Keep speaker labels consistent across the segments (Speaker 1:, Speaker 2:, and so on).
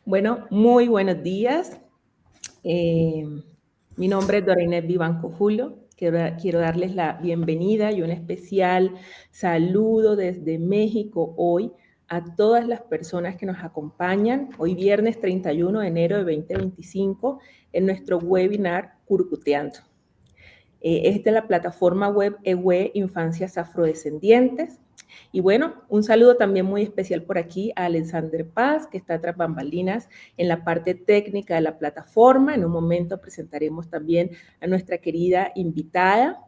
Speaker 1: Bueno, muy buenos días. Eh, Mi nombre es Dorainet Vivanco Julio. Quiero darles la bienvenida y un especial saludo desde México hoy a todas las personas que nos acompañan hoy viernes 31 de enero de 2025 en nuestro webinar Curcuteando. Es de la plataforma web EWE Infancias Afrodescendientes. Y bueno, un saludo también muy especial por aquí a Alexander Paz, que está tras bambalinas en la parte técnica de la plataforma. En un momento presentaremos también a nuestra querida invitada.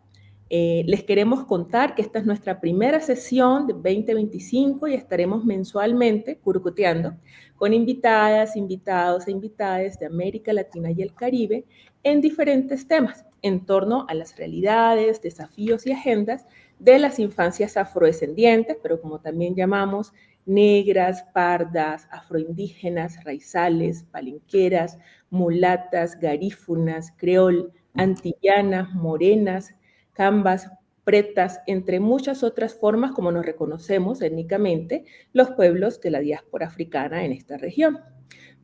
Speaker 1: Les queremos contar que esta es nuestra primera sesión de 2025 y estaremos mensualmente curcuteando con invitadas, invitados e invitadas de América Latina y el Caribe en diferentes temas en torno a las realidades, desafíos y agendas de las infancias afrodescendientes, pero como también llamamos negras, pardas, afroindígenas, raizales, palenqueras, mulatas, garífunas, creol, antillanas, morenas, cambas, pretas, entre muchas otras formas como nos reconocemos étnicamente los pueblos de la diáspora africana en esta región.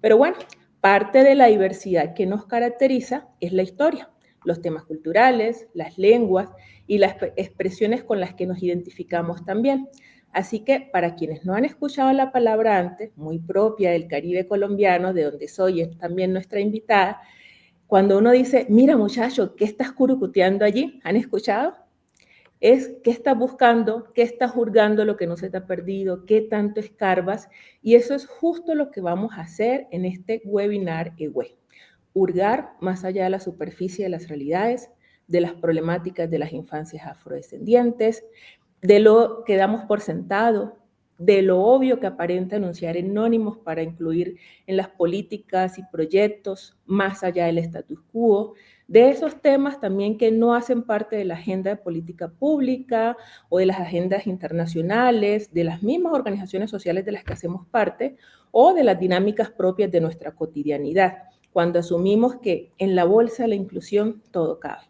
Speaker 1: Pero bueno, parte de la diversidad que nos caracteriza es la historia, los temas culturales, las lenguas y las expresiones con las que nos identificamos también. Así que para quienes no han escuchado la palabra antes, muy propia del Caribe colombiano, de donde soy, es también nuestra invitada, cuando uno dice, mira muchacho, ¿qué estás curucuteando allí? ¿Han escuchado? Es qué estás buscando, qué estás hurgando lo que no se te ha perdido, qué tanto escarbas. Y eso es justo lo que vamos a hacer en este webinar EWE. Hurgar más allá de la superficie de las realidades, de las problemáticas de las infancias afrodescendientes, de lo que damos por sentado, de lo obvio que aparenta enunciar anónimos para incluir en las políticas y proyectos más allá del status quo, de esos temas también que no hacen parte de la agenda de política pública o de las agendas internacionales, de las mismas organizaciones sociales de las que hacemos parte o de las dinámicas propias de nuestra cotidianidad, cuando asumimos que en la bolsa de la inclusión todo cabe.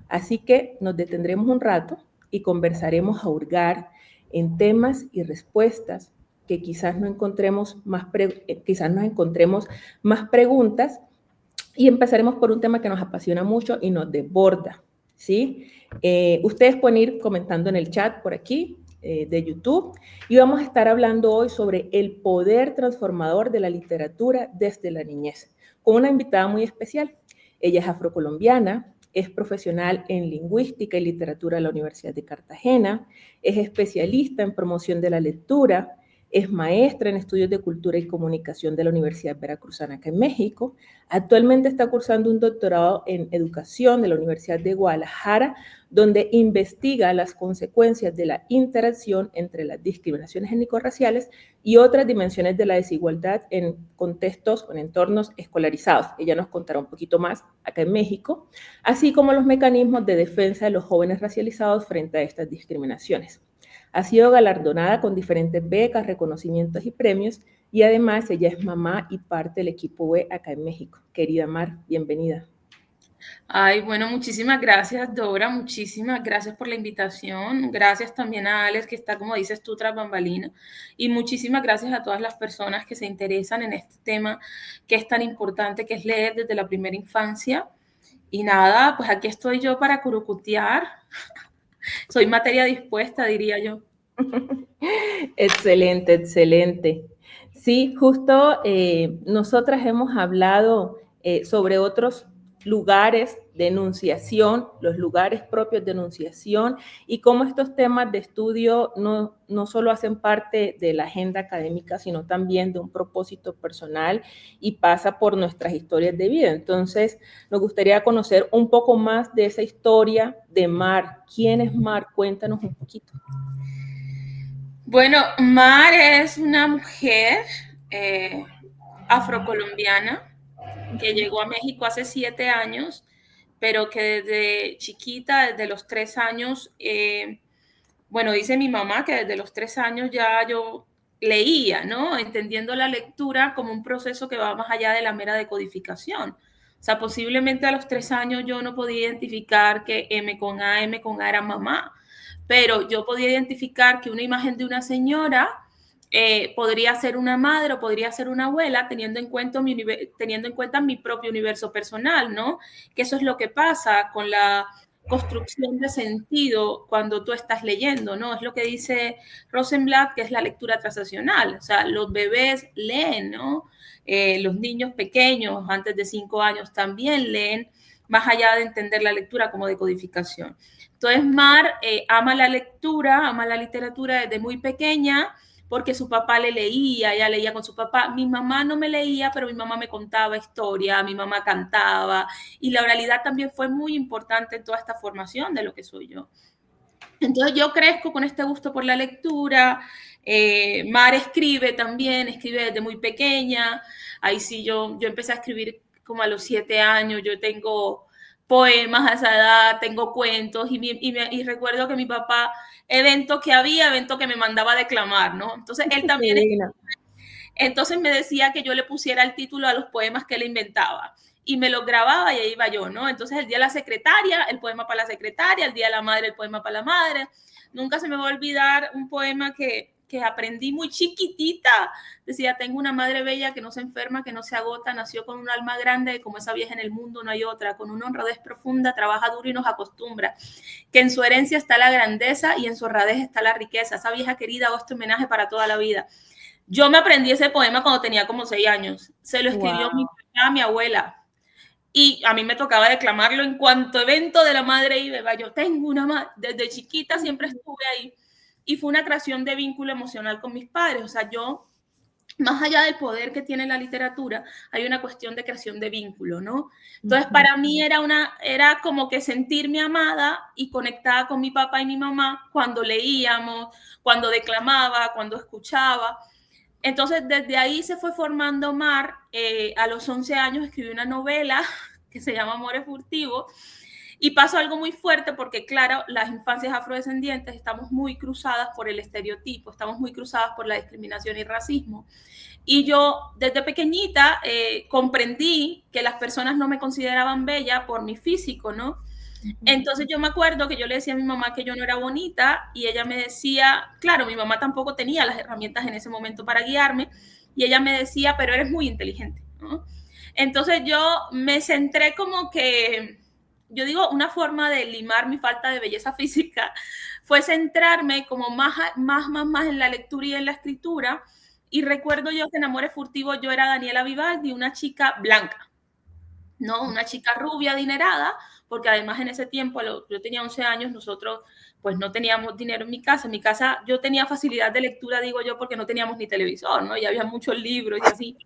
Speaker 1: Así que nos detendremos un rato y conversaremos a hurgar en temas y respuestas que quizás no encontremos quizás nos encontremos más preguntas y empezaremos por un tema que nos apasiona mucho y nos desborda, ¿sí? Ustedes pueden ir comentando en el chat por aquí de YouTube y vamos a estar hablando hoy sobre el poder transformador de la literatura desde la niñez, con una invitada muy especial. Ella es afrocolombiana, es profesional en lingüística y literatura de la Universidad de Cartagena, es especialista en promoción de la lectura, es maestra en estudios de cultura y comunicación de la Universidad Veracruzana, acá en México. Actualmente está cursando un doctorado en educación de la Universidad de Guadalajara, donde investiga las consecuencias de la interacción entre las discriminaciones étnico-raciales y otras dimensiones de la desigualdad en contextos o en entornos escolarizados. Ella nos contará un poquito más acá en México, así como los mecanismos de defensa de los jóvenes racializados frente a estas discriminaciones. Ha sido galardonada con diferentes becas, reconocimientos y premios, y además ella es mamá y parte del equipo B acá en México. Querida Mar, bienvenida.
Speaker 2: Ay, bueno, muchísimas gracias, Dora, muchísimas gracias por la invitación. Gracias también a Alex, que está, como dices tú, tras bambalina. Y muchísimas gracias a todas las personas que se interesan en este tema que es tan importante, que es leer desde la primera infancia. Y nada, pues aquí estoy yo para curucutear. Soy materia dispuesta, diría yo.
Speaker 1: Excelente, excelente. Sí, justo nosotras hemos hablado sobre otros lugares de enunciación, los lugares propios de enunciación y cómo estos temas de estudio no solo hacen parte de la agenda académica, sino también de un propósito personal y pasa por nuestras historias de vida. Entonces, nos gustaría conocer un poco más de esa historia de Mar. ¿Quién es Mar? Cuéntanos un poquito.
Speaker 2: Bueno, Mar es una mujer afrocolombiana que llegó a México hace 7 años, pero que desde chiquita, desde los 3 años, bueno, dice mi mamá que desde los 3 años ya yo leía, ¿no? Entendiendo la lectura como un proceso que va más allá de la mera decodificación. O sea, posiblemente a los 3 años yo no podía identificar que M con A era mamá, pero yo podía identificar que una imagen de una señora podría ser una madre o podría ser una abuela, teniendo en cuenta mi propio universo personal, ¿no? Que eso es lo que pasa con la construcción de sentido cuando tú estás leyendo, ¿no? Es lo que dice Rosenblatt, que es la lectura transaccional. O sea, los bebés leen, ¿no? Los niños pequeños, antes de 5 años, también leen, más allá de entender la lectura como decodificación. Entonces, Mar ama la lectura, ama la literatura desde muy pequeña, porque su papá le leía, ella leía con su papá. Mi mamá no me leía, pero mi mamá me contaba historia, mi mamá cantaba, y la oralidad también fue muy importante en toda esta formación de lo que soy yo. Entonces yo crezco con este gusto por la lectura. Mar escribe también, escribe desde muy pequeña. Ahí sí yo empecé a escribir como a los 7 años. Yo tengo poemas a esa edad, tengo cuentos y recuerdo que mi papá, evento que me mandaba a declamar, ¿no? Entonces él también, entonces me decía que yo le pusiera el título a los poemas que él inventaba y me los grababa y ahí iba yo, ¿no? Entonces el día de la secretaria, el poema para la secretaria, el día de la madre, el poema para la madre. Nunca se me va a olvidar un poema que aprendí muy chiquitita. Decía, tengo una madre bella que no se enferma, que no se agota, nació con un alma grande, como esa vieja en el mundo no hay otra, con una honradez profunda, trabaja duro y nos acostumbra, que en su herencia está la grandeza y en su honradez está la riqueza. Esa vieja querida hago este homenaje para toda la vida. Yo me aprendí ese poema cuando tenía como 6 años. Se lo escribió mi papá, mi abuela. Y a mí me tocaba declamarlo en cuanto evento de la madre iba. Yo tengo una madre. Desde chiquita siempre estuve ahí. Y fue una creación de vínculo emocional con mis padres. O sea, yo, más allá del poder que tiene la literatura, hay una cuestión de creación de vínculo, ¿no? Entonces, para mí era como que sentirme amada y conectada con mi papá y mi mamá cuando leíamos, cuando declamaba, cuando escuchaba. Entonces, desde ahí se fue formando Mar. A los 11 años escribí una novela que se llama Amores Furtivos. Y pasó algo muy fuerte porque, claro, las infancias afrodescendientes estamos muy cruzadas por el estereotipo, estamos muy cruzadas por la discriminación y racismo. Y yo, desde pequeñita, comprendí que las personas no me consideraban bella por mi físico, ¿no? Entonces yo me acuerdo que yo le decía a mi mamá que yo no era bonita y ella me decía, claro, mi mamá tampoco tenía las herramientas en ese momento para guiarme y ella me decía, pero eres muy inteligente, ¿no? Entonces yo me centré como que, yo digo, una forma de limar mi falta de belleza física fue centrarme como más en la lectura y en la escritura. Y recuerdo yo que en Amores Furtivos yo era Daniela Vivaldi, una chica blanca, ¿no? Una chica rubia, adinerada, porque además en ese tiempo, yo tenía 11 años, nosotros pues no teníamos dinero en mi casa. En mi casa yo tenía facilidad de lectura, digo yo, porque no teníamos ni televisor, ¿no? Y había muchos libros y así.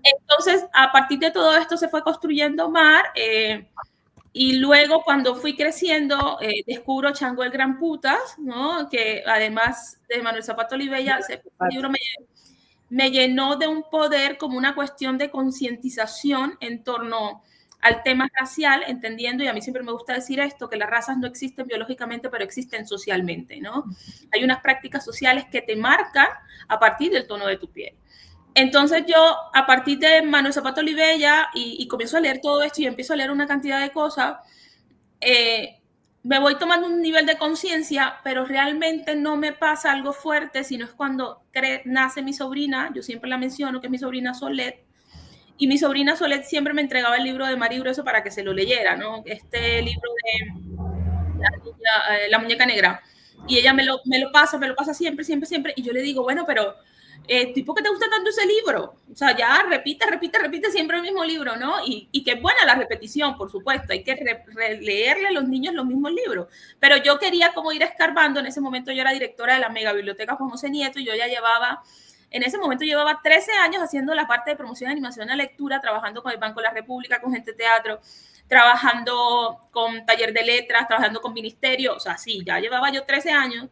Speaker 2: Entonces, a partir de todo esto se fue construyendo Mar. Y luego, cuando fui creciendo, descubro Chango el Gran Putas, ¿no? Que además de Manuel Zapato Olivella, ese libro me llenó de un poder como una cuestión de concientización en torno al tema racial, entendiendo, y a mí siempre me gusta decir esto, que las razas no existen biológicamente, pero existen socialmente, ¿no? Hay unas prácticas sociales que te marcan a partir del tono de tu piel. Entonces yo, a partir de Manuel Zapato Olivella, y comienzo a leer todo esto y empiezo a leer una cantidad de cosas, me voy tomando un nivel de conciencia, pero realmente no me pasa algo fuerte, sino es cuando nace mi sobrina. Yo siempre la menciono, que es mi sobrina Solet, y mi sobrina Solet siempre me entregaba el libro de Mari Grueso para que se lo leyera, ¿no? Este libro de La Muñeca Negra. Y ella me lo pasa siempre, siempre, siempre, y yo le digo, bueno, pero ¿por qué te gusta tanto ese libro? O sea, ya repite siempre el mismo libro, ¿no? Y que es buena la repetición, por supuesto, hay que releerle a los niños los mismos libros. Pero yo quería como ir escarbando. En ese momento yo era directora de la mega biblioteca Juan José Nieto y yo ya en ese momento llevaba 13 años haciendo la parte de promoción, animación a lectura, trabajando con el Banco de la República, con Gente Teatro, trabajando con taller de letras, trabajando con ministerio. O sea, sí, ya llevaba yo 13 años.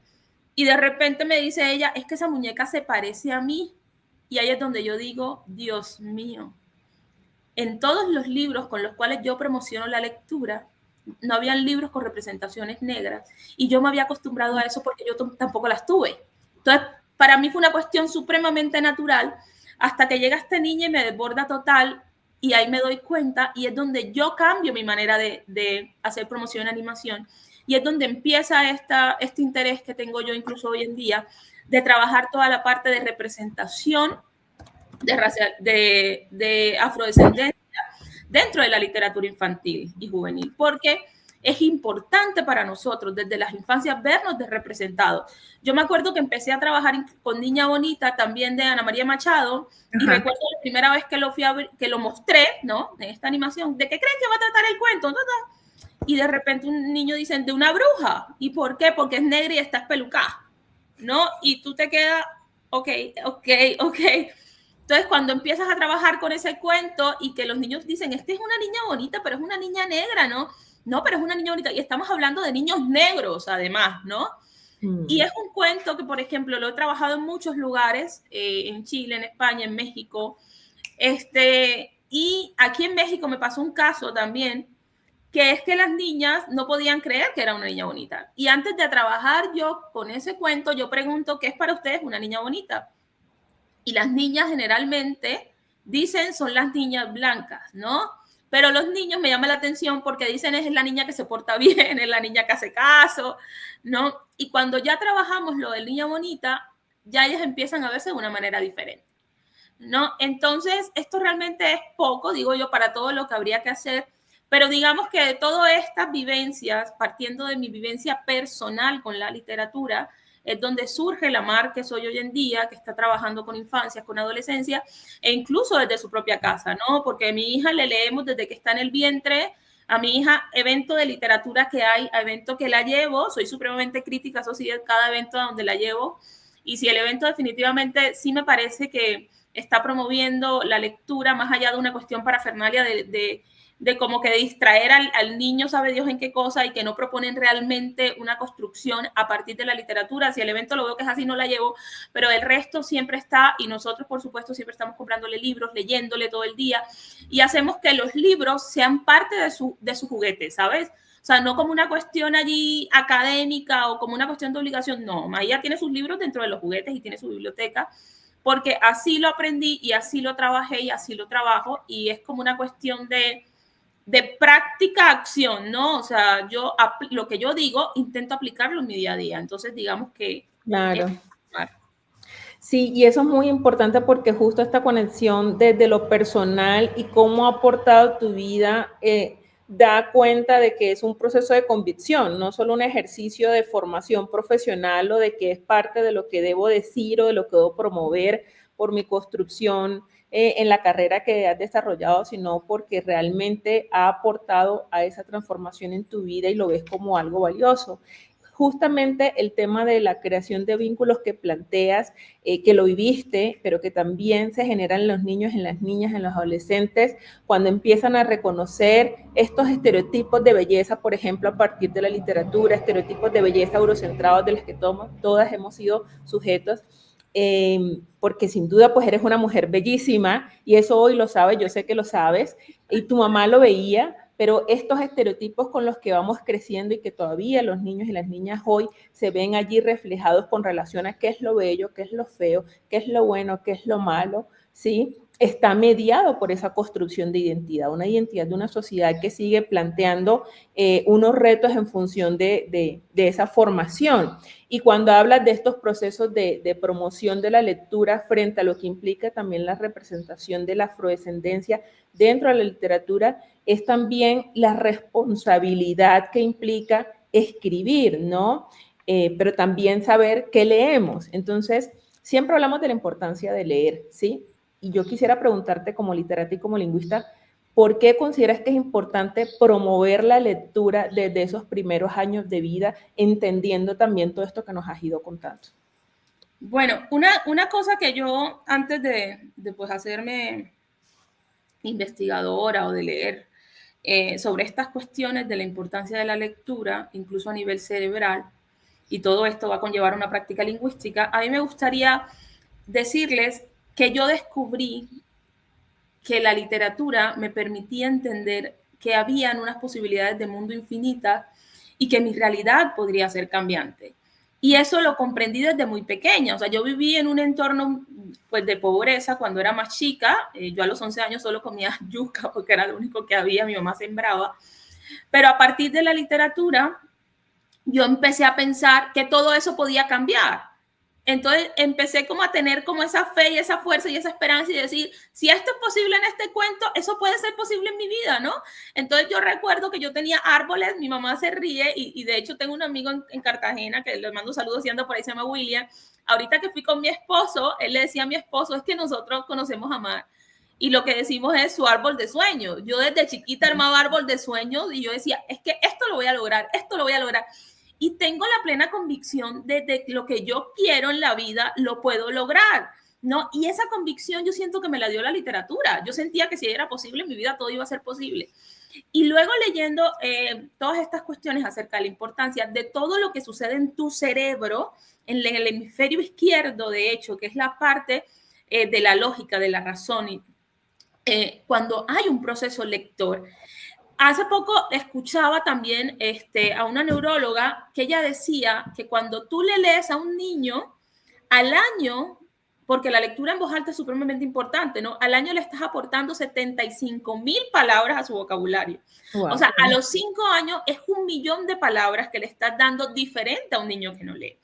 Speaker 2: Y de repente me dice ella, es que esa muñeca se parece a mí. Y ahí es donde yo digo, Dios mío, en todos los libros con los cuales yo promociono la lectura, no habían libros con representaciones negras. Y yo me había acostumbrado a eso porque yo tampoco las tuve. Entonces, para mí fue una cuestión supremamente natural hasta que llega esta niña y me desborda total. Y ahí me doy cuenta y es donde yo cambio mi manera de hacer promoción en animación. Y es donde empieza este interés que tengo yo incluso hoy en día de trabajar toda la parte de representación de afrodescendencia dentro de la literatura infantil y juvenil, porque es importante para nosotros desde las infancias vernos representados. Yo me acuerdo que empecé a trabajar con Niña Bonita, también de Ana María Machado, y recuerdo la primera vez que lo fui a ver, que lo mostré, ¿no? En esta animación, ¿de qué creen que va a tratar el cuento? Y de repente un niño dice, de una bruja. ¿Y por qué? Porque es negra y está espelucada, ¿no? Y tú te quedas, ok. Entonces, cuando empiezas a trabajar con ese cuento y que los niños dicen, esta es una niña bonita, pero es una niña negra, ¿no? No, pero es una niña bonita. Y estamos hablando de niños negros, además, ¿no? Y es un cuento que, por ejemplo, lo he trabajado en muchos lugares, en Chile, en España, en México. Y aquí en México me pasó un caso también, que es que las niñas no podían creer que era una niña bonita. Y antes de trabajar yo con ese cuento, yo pregunto, ¿qué es para ustedes una niña bonita? Y las niñas generalmente dicen son las niñas blancas, ¿no? Pero los niños me llaman la atención porque dicen es la niña que se porta bien, es la niña que hace caso, ¿no? Y cuando ya trabajamos lo de niña bonita, ya ellas empiezan a verse de una manera diferente, ¿no? Entonces, esto realmente es poco, digo yo, para todo lo que habría que hacer, pero digamos que de todas estas vivencias, partiendo de mi vivencia personal con la literatura, es donde surge la Mar que soy hoy en día, que está trabajando con infancias, con adolescencia, e incluso desde su propia casa, ¿no? Porque a mi hija le leemos desde que está en el vientre, a mi hija, evento de literatura que hay, a evento que la llevo, soy supremamente crítica, eso sí, cada evento a donde la llevo, y si el evento definitivamente sí me parece que está promoviendo la lectura más allá de una cuestión parafernalia de como que distraer al niño, sabe Dios en qué cosa, y que no proponen realmente una construcción a partir de la literatura. Si el evento lo veo que es así, no la llevo, pero el resto siempre está, y nosotros, por supuesto, siempre estamos comprándole libros, leyéndole todo el día, y hacemos que los libros sean parte de su juguete, ¿sabes? O sea, no como una cuestión allí académica o como una cuestión de obligación, no. Maía tiene sus libros dentro de los juguetes y tiene su biblioteca, porque así lo aprendí y así lo trabajé y así lo trabajo, y es como una cuestión de práctica acción, ¿no? O sea, yo lo que yo digo intento aplicarlo en mi día a día. Entonces, digamos que...
Speaker 1: Claro. Sí, y eso es muy importante porque justo esta conexión desde lo personal y cómo ha aportado tu vida da cuenta de que es un proceso de convicción, no solo un ejercicio de formación profesional o de que es parte de lo que debo decir o de lo que debo promover por mi construcción en la carrera que has desarrollado, sino porque realmente ha aportado a esa transformación en tu vida y lo ves como algo valioso. Justamente el tema de la creación de vínculos que planteas, que lo viviste, pero que también se generan en los niños, en las niñas, en los adolescentes, cuando empiezan a reconocer estos estereotipos de belleza, por ejemplo, a partir de la literatura, estereotipos de belleza eurocentrados de los que todas hemos sido sujetos. Porque sin duda pues eres una mujer bellísima y eso hoy lo sabes, yo sé que lo sabes, y tu mamá lo veía, pero estos estereotipos con los que vamos creciendo y que todavía los niños y las niñas hoy se ven allí reflejados con relación a qué es lo bello, qué es lo feo, qué es lo bueno, qué es lo malo, ¿sí? Está mediado por esa construcción de una identidad de una sociedad que sigue planteando unos retos en función de esa formación. Y cuando hablas de estos procesos de promoción de la lectura frente a lo que implica también la representación de la afrodescendencia dentro de la literatura, es también la responsabilidad que implica escribir, ¿no? Pero también saber qué leemos. Entonces, siempre hablamos de la importancia de leer, ¿sí? Y yo quisiera preguntarte como literata y como lingüista, ¿por qué consideras que es importante promover la lectura desde esos primeros años de vida, entendiendo también todo esto que nos has ido contando?
Speaker 2: Bueno, una cosa que yo, antes de pues hacerme investigadora o de leer sobre estas cuestiones de la importancia de la lectura, incluso a nivel cerebral, y todo esto va a conllevar una práctica lingüística, a mí me gustaría decirles que yo descubrí que la literatura me permitía entender que habían unas posibilidades de mundo infinitas y que mi realidad podría ser cambiante. Y eso lo comprendí desde muy pequeña. O sea, yo viví en un entorno pues, de pobreza cuando era más chica. Yo a los 11 años solo comía yuca porque era lo único que había, mi mamá sembraba. Pero a partir de la literatura, yo empecé a pensar que todo eso podía cambiar, Entonces empecé como a tener como esa fe y esa fuerza y esa esperanza y decir, si esto es posible en este cuento, eso puede ser posible en mi vida, ¿no? Entonces yo recuerdo que yo tenía árboles, mi mamá se ríe y de hecho tengo un amigo en Cartagena que le mando saludos y anda por ahí, se llama William. Ahorita que fui con mi esposo, él le decía a mi esposo, es que nosotros conocemos a Mar y lo que decimos es su árbol de sueños. Yo desde chiquita armaba árbol de sueños y yo decía, es que esto lo voy a lograr, esto lo voy a lograr. Y tengo la plena convicción de que lo que yo quiero en la vida lo puedo lograr, ¿no? Y esa convicción yo siento que me la dio la literatura. Yo sentía que si era posible en mi vida todo iba a ser posible. Y luego leyendo todas estas cuestiones acerca de la importancia de todo lo que sucede en tu cerebro, en el hemisferio izquierdo, de hecho, que es la parte de la lógica, de la razón, cuando hay un proceso lector. Hace poco escuchaba también a una neuróloga que ella decía que cuando tú le lees a un niño al año, porque la lectura en voz alta es supremamente importante, ¿no? Al año le estás aportando 75,000 palabras a su vocabulario.
Speaker 1: Wow.
Speaker 2: O sea, a los 5 años es 1,000,000 de palabras que le estás dando diferente a un niño que no lee.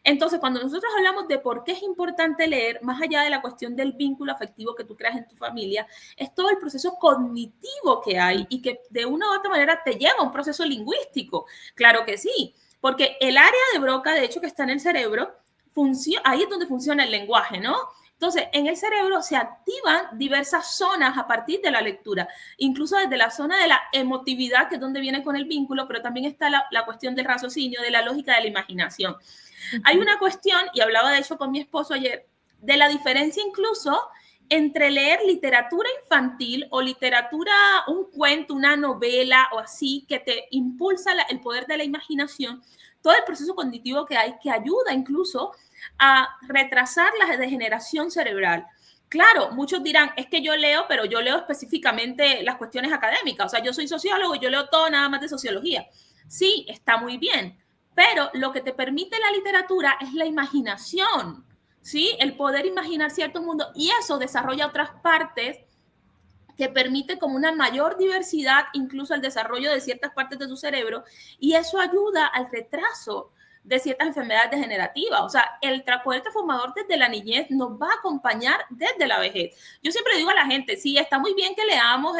Speaker 2: Entonces, cuando nosotros hablamos de por qué es importante leer, más allá de la cuestión del vínculo afectivo que tú creas en tu familia, es todo el proceso cognitivo que hay y que de una u otra manera te lleva a un proceso lingüístico. Claro que sí, porque el área de Broca, de hecho, que está en el cerebro, ahí es donde funciona el lenguaje, ¿no? Entonces, en el cerebro se activan diversas zonas a partir de la lectura, incluso desde la zona de la emotividad, que es donde viene con el vínculo, pero también está la cuestión del raciocinio, de la lógica de la imaginación. Hay una cuestión, y hablaba de eso con mi esposo ayer, de la diferencia incluso entre leer literatura infantil o literatura, un cuento, una novela o así, que te impulsa el poder de la imaginación, todo el proceso cognitivo que hay, que ayuda incluso a retrasar la degeneración cerebral. Claro, muchos dirán, es que yo leo, pero yo leo específicamente las cuestiones académicas. O sea, yo soy sociólogo y yo leo todo nada más de sociología. Sí, está muy bien, pero lo que te permite la literatura es la imaginación, ¿sí? El poder imaginar ciertos mundos y eso desarrolla otras partes que permite como una mayor diversidad, incluso el desarrollo de ciertas partes de tu cerebro, y eso ayuda al retraso de ciertas enfermedades degenerativas. O sea, el poder transformador desde la niñez nos va a acompañar desde la vejez. Yo siempre digo a la gente, sí, está muy bien que leamos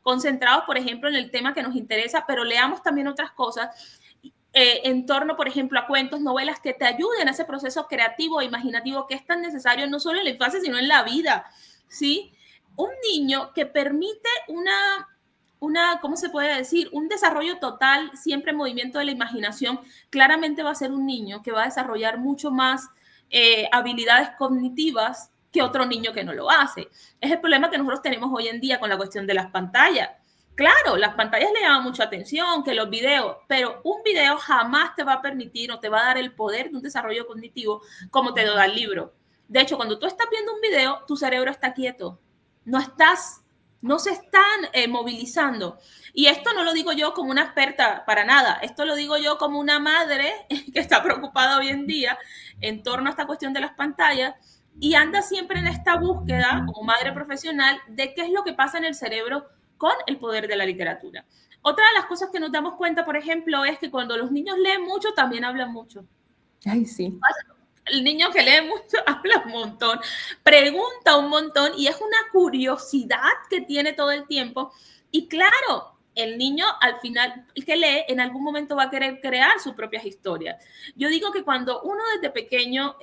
Speaker 2: concentrados, por ejemplo, en el tema que nos interesa, pero leamos también otras cosas en torno, por ejemplo, a cuentos, novelas que te ayuden a ese proceso creativo e imaginativo que es tan necesario no solo en la infancia, sino en la vida, ¿sí? Un niño que permite ¿cómo se puede decir? Un desarrollo total, siempre en movimiento de la imaginación, claramente va a ser un niño que va a desarrollar mucho más habilidades cognitivas que otro niño que no lo hace. Es el problema que nosotros tenemos hoy en día con la cuestión de las pantallas. Claro, las pantallas le llaman mucha atención, que los videos, pero un video jamás te va a permitir o te va a dar el poder de un desarrollo cognitivo como te lo da el libro. De hecho, cuando tú estás viendo un video, tu cerebro está quieto. No se están movilizando. Y esto no lo digo yo como una experta para nada, esto lo digo yo como una madre que está preocupada hoy en día en torno a esta cuestión de las pantallas y anda siempre en esta búsqueda como madre profesional de qué es lo que pasa en el cerebro con el poder de la literatura. Otra de las cosas que nos damos cuenta, por ejemplo, es que cuando los niños leen mucho, también hablan mucho.
Speaker 1: Ay, sí.
Speaker 2: El niño que lee mucho habla un montón, pregunta un montón y es una curiosidad que tiene todo el tiempo. Y claro, el niño al final, el que lee, en algún momento va a querer crear sus propias historias. Yo digo que cuando uno desde pequeño,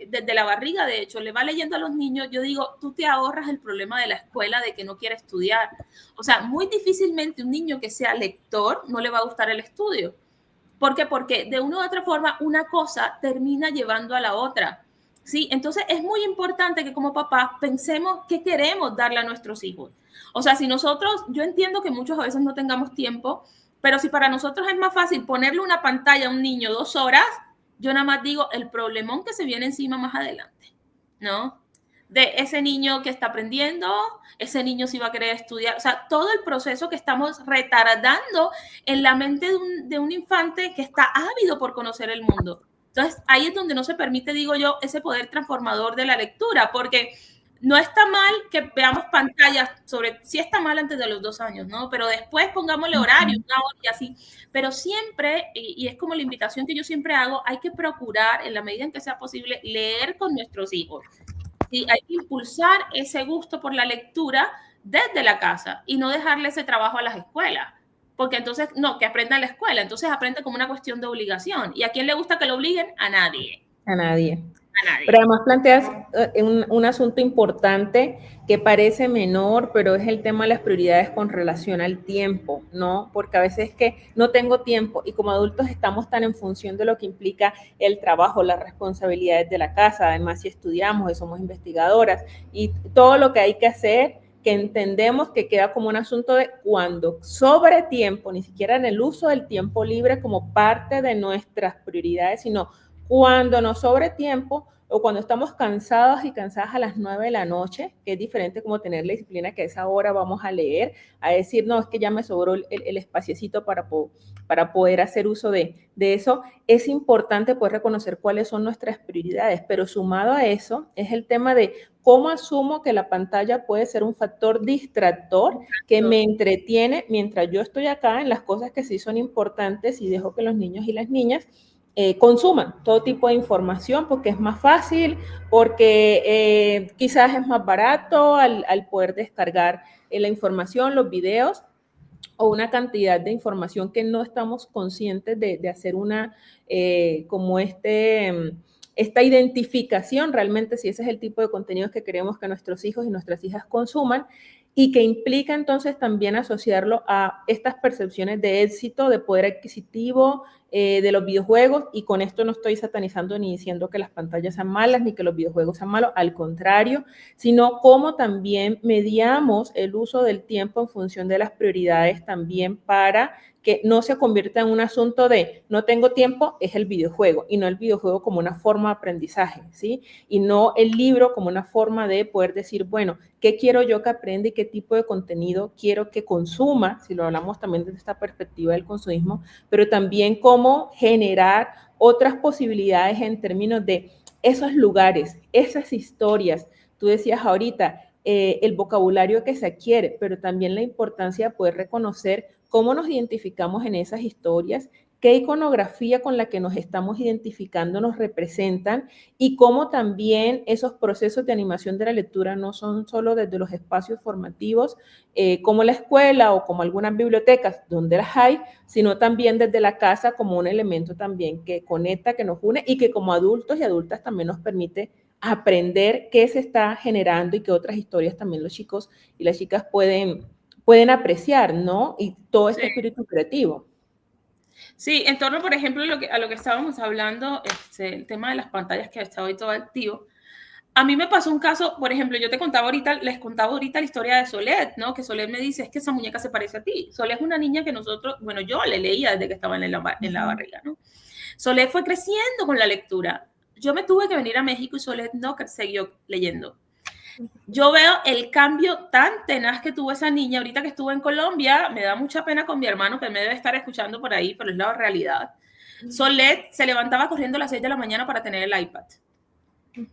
Speaker 2: desde la barriga de hecho, le va leyendo a los niños, yo digo, tú te ahorras el problema de la escuela, de que no quiere estudiar. O sea, muy difícilmente un niño que sea lector no le va a gustar el estudio. ¿Por qué? Porque de una u otra forma una cosa termina llevando a la otra. ¿Sí? Entonces es muy importante que como papás pensemos qué queremos darle a nuestros hijos. O sea, si nosotros, yo entiendo que muchos a veces no tengamos tiempo, pero si para nosotros es más fácil ponerle una pantalla a un niño 2 horas, yo nada más digo el problemón que se viene encima más adelante, ¿no? De ese niño que está aprendiendo, ese niño si va a querer estudiar, o sea, todo el proceso que estamos retardando en la mente de un infante que está ávido por conocer el mundo. Entonces, ahí es donde no se permite, digo yo, ese poder transformador de la lectura, porque no está mal que veamos pantallas, sí está mal antes de los 2 años, ¿no? Pero después pongámosle horario, una hora y así. Pero siempre, y es como la invitación que yo siempre hago, hay que procurar, en la medida en que sea posible, leer con nuestros hijos. ¿Sí? Hay que impulsar ese gusto por la lectura desde la casa y no dejarle ese trabajo a las escuelas. Porque entonces, no, que aprenda en la escuela. Entonces aprende como una cuestión de obligación. ¿Y a quién le gusta que lo obliguen? A nadie.
Speaker 1: A nadie.
Speaker 2: A
Speaker 1: Pero
Speaker 2: nadie.
Speaker 1: además planteas un asunto importante que parece menor, pero es el tema de las prioridades con relación al tiempo, ¿no? Porque a veces es que no tengo tiempo y como adultos estamos tan en función de lo que implica el trabajo, las responsabilidades de la casa, además si estudiamos y somos investigadoras y todo lo que hay que hacer, que entendemos que queda como un asunto de cuando sobre tiempo, ni siquiera en el uso del tiempo libre como parte de nuestras prioridades, sino cuando nos sobre tiempo o cuando estamos cansados y cansadas a las 9 de la noche, que es diferente como tener la disciplina que a esa hora vamos a leer, a decir, no, es que ya me sobró el espaciecito para poder hacer uso de eso, es importante poder reconocer cuáles son nuestras prioridades, pero sumado a eso es el tema de cómo asumo que la pantalla puede ser un factor distractor que me entretiene mientras yo estoy acá en las cosas que sí son importantes y dejo que los niños y las niñas consuman todo tipo de información porque es más fácil, porque quizás es más barato al poder descargar la información, los videos o una cantidad de información que no estamos conscientes de hacer una, como esta identificación realmente si ese es el tipo de contenidos que queremos que nuestros hijos y nuestras hijas consuman y que implica entonces también asociarlo a estas percepciones de éxito, de poder adquisitivo, de los videojuegos, y con esto no estoy satanizando ni diciendo que las pantallas sean malas ni que los videojuegos sean malos, al contrario, sino cómo también mediamos el uso del tiempo en función de las prioridades también para que no se convierta en un asunto de no tengo tiempo, es el videojuego, y no el videojuego como una forma de aprendizaje, ¿sí? Y no el libro como una forma de poder decir, bueno, ¿qué quiero yo que aprenda y qué tipo de contenido quiero que consuma? Si lo hablamos también desde esta perspectiva del consumismo, pero también cómo generar otras posibilidades en términos de esos lugares, esas historias. Tú decías ahorita, el vocabulario que se adquiere, pero también la importancia de poder reconocer cómo nos identificamos en esas historias, qué iconografía con la que nos estamos identificando nos representan y cómo también esos procesos de animación de la lectura no son solo desde los espacios formativos como la escuela o como algunas bibliotecas donde las hay, sino también desde la casa como un elemento también que conecta, que nos une y que como adultos y adultas también nos permite aprender qué se está generando y qué otras historias también los chicos y las chicas pueden apreciar, ¿no? Y todo este espíritu creativo.
Speaker 2: Sí, en torno, por ejemplo, a lo que estábamos hablando, el tema de las pantallas que está hoy todo activo. A mí me pasó un caso, por ejemplo, les contaba ahorita la historia de Solet, ¿no? Que Solet me dice, es que esa muñeca se parece a ti. Solet es una niña que nosotros, bueno, yo le leía desde que estaba en la barriga, ¿no? Solet fue creciendo con la lectura. Yo me tuve que venir a México y Solet no siguió leyendo. Yo veo el cambio tan tenaz que tuvo esa niña ahorita que estuvo en Colombia. Me da mucha pena con mi hermano que me debe estar escuchando por ahí, pero es la realidad. Solet se levantaba corriendo a las 6 de la mañana para tener el iPad,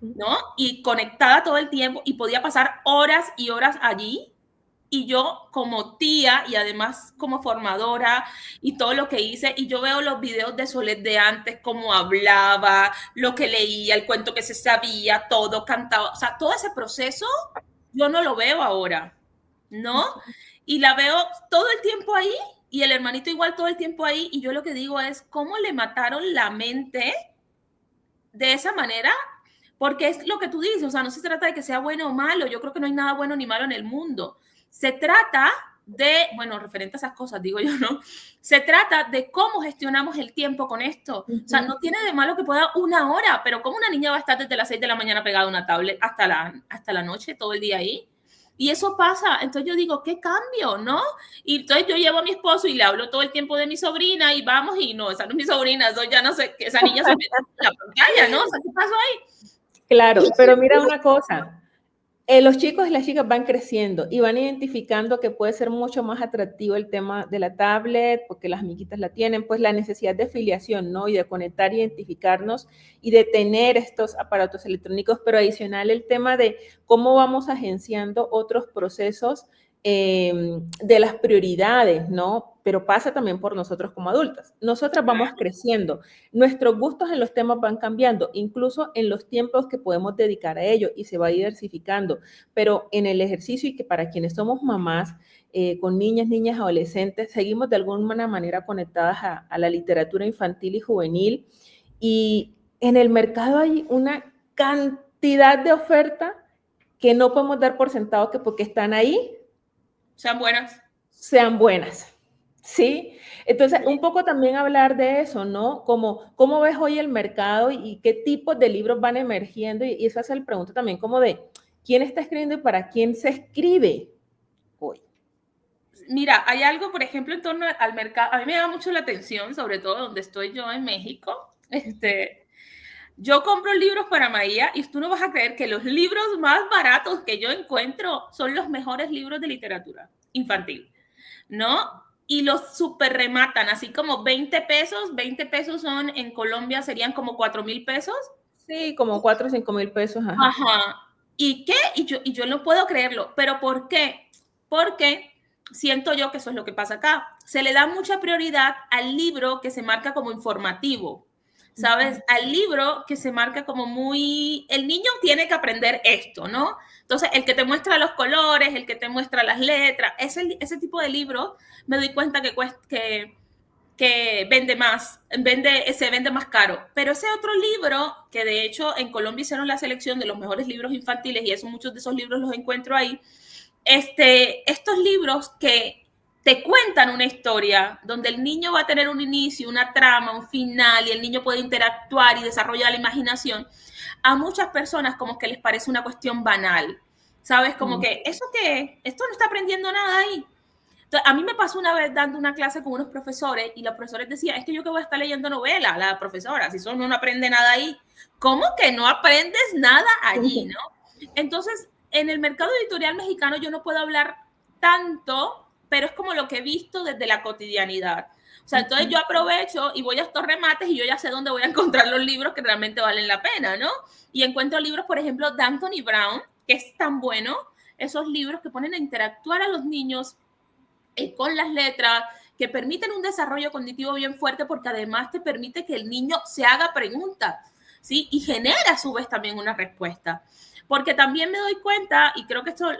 Speaker 2: ¿no? Y conectada todo el tiempo y podía pasar horas y horas allí. Y yo como tía y además como formadora y todo lo que hice, y yo veo los videos de Solet de antes, cómo hablaba, lo que leía, el cuento que se sabía, todo cantaba, o sea, todo ese proceso yo no lo veo ahora, ¿no? Y la veo todo el tiempo ahí y el hermanito igual todo el tiempo ahí, y yo lo que digo es, ¿cómo le mataron la mente de esa manera? Porque es lo que tú dices, o sea, no se trata de que sea bueno o malo, yo creo que no hay nada bueno ni malo en el mundo. Se trata de, bueno, referente a esas cosas, digo yo, ¿no? Se trata de cómo gestionamos el tiempo con esto. O sea, no tiene de malo que pueda una hora, pero ¿cómo una niña va a estar desde las 6 de la mañana pegada a una tablet hasta la noche, todo el día ahí? Y eso pasa. Entonces yo digo, ¿qué cambio, no? Y entonces yo llevo a mi esposo y le hablo todo el tiempo de mi sobrina y vamos y no, esa no es mi sobrina, eso ya no sé, que esa niña se mete en la pantalla, ¿no? O sea, ¿qué pasó ahí?
Speaker 1: Claro, pero mira una cosa, Los chicos y las chicas van creciendo y van identificando que puede ser mucho más atractivo el tema de la tablet, porque las amiguitas la tienen, pues la necesidad de filiación, ¿no? Y de conectar, identificarnos y de tener estos aparatos electrónicos, pero adicional el tema de cómo vamos agenciando otros procesos de las prioridades, ¿no? Pero pasa también por nosotros como adultas. Nosotras vamos creciendo, nuestros gustos en los temas van cambiando, incluso en los tiempos que podemos dedicar a ello y se va diversificando, pero en el ejercicio y que para quienes somos mamás, con niñas, adolescentes, seguimos de alguna manera conectadas a la literatura infantil y juvenil y en el mercado hay una cantidad de oferta que no podemos dar por sentado que porque están ahí,
Speaker 2: sean buenas.
Speaker 1: sean buenas, ¿sí? Entonces, un poco también hablar de eso, ¿no? Como, ¿cómo ves hoy el mercado y qué tipos de libros van emergiendo? Y eso hace el pregunta también como de, ¿quién está escribiendo y para quién se escribe hoy?
Speaker 2: Mira, hay algo, por ejemplo, en torno al mercado, a mí me llama mucho la atención, sobre todo donde estoy yo en México. Yo compro libros para Maía y tú no vas a creer que los libros más baratos que yo encuentro son los mejores libros de literatura infantil, ¿no? Y los super rematan, así como 20 pesos. 20 pesos son en Colombia, serían como 4,000 pesos.
Speaker 1: Sí, como 4 o 5 mil pesos, ajá.
Speaker 2: Ajá. ¿Y qué? Y yo no puedo creerlo. ¿Pero por qué? Porque siento yo que eso es lo que pasa acá. Se le da mucha prioridad al libro que se marca como informativo, ¿sabes? Al libro que se marca como muy... El niño tiene que aprender esto, ¿no? Entonces, el que te muestra los colores, el que te muestra las letras, ese tipo de libro, me doy cuenta que vende más, se vende más caro. Pero ese otro libro, que de hecho en Colombia hicieron la selección de los mejores libros infantiles y eso, muchos de esos libros los encuentro ahí, estos libros que te cuentan una historia donde el niño va a tener un inicio, una trama, un final y el niño puede interactuar y desarrollar la imaginación, a muchas personas como que les parece una cuestión banal, ¿sabes? Como que, ¿eso qué? Esto no está aprendiendo nada ahí. Entonces, a mí me pasó una vez dando una clase con unos profesores y los profesores decían, es que yo que voy a estar leyendo novela, la profesora, si eso no aprende nada ahí. ¿Cómo que no aprendes nada allí, no? Entonces, en el mercado editorial mexicano yo no puedo hablar tanto, pero es como lo que he visto desde la cotidianidad. O sea, entonces yo aprovecho y voy a estos remates y yo ya sé dónde voy a encontrar los libros que realmente valen la pena, ¿no? Y encuentro libros, por ejemplo, de Anthony Brown, que es tan bueno, esos libros que ponen a interactuar a los niños con las letras, que permiten un desarrollo cognitivo bien fuerte porque además te permite que el niño se haga preguntas, ¿sí? Y genera a su vez también una respuesta. Porque también me doy cuenta, y creo que esto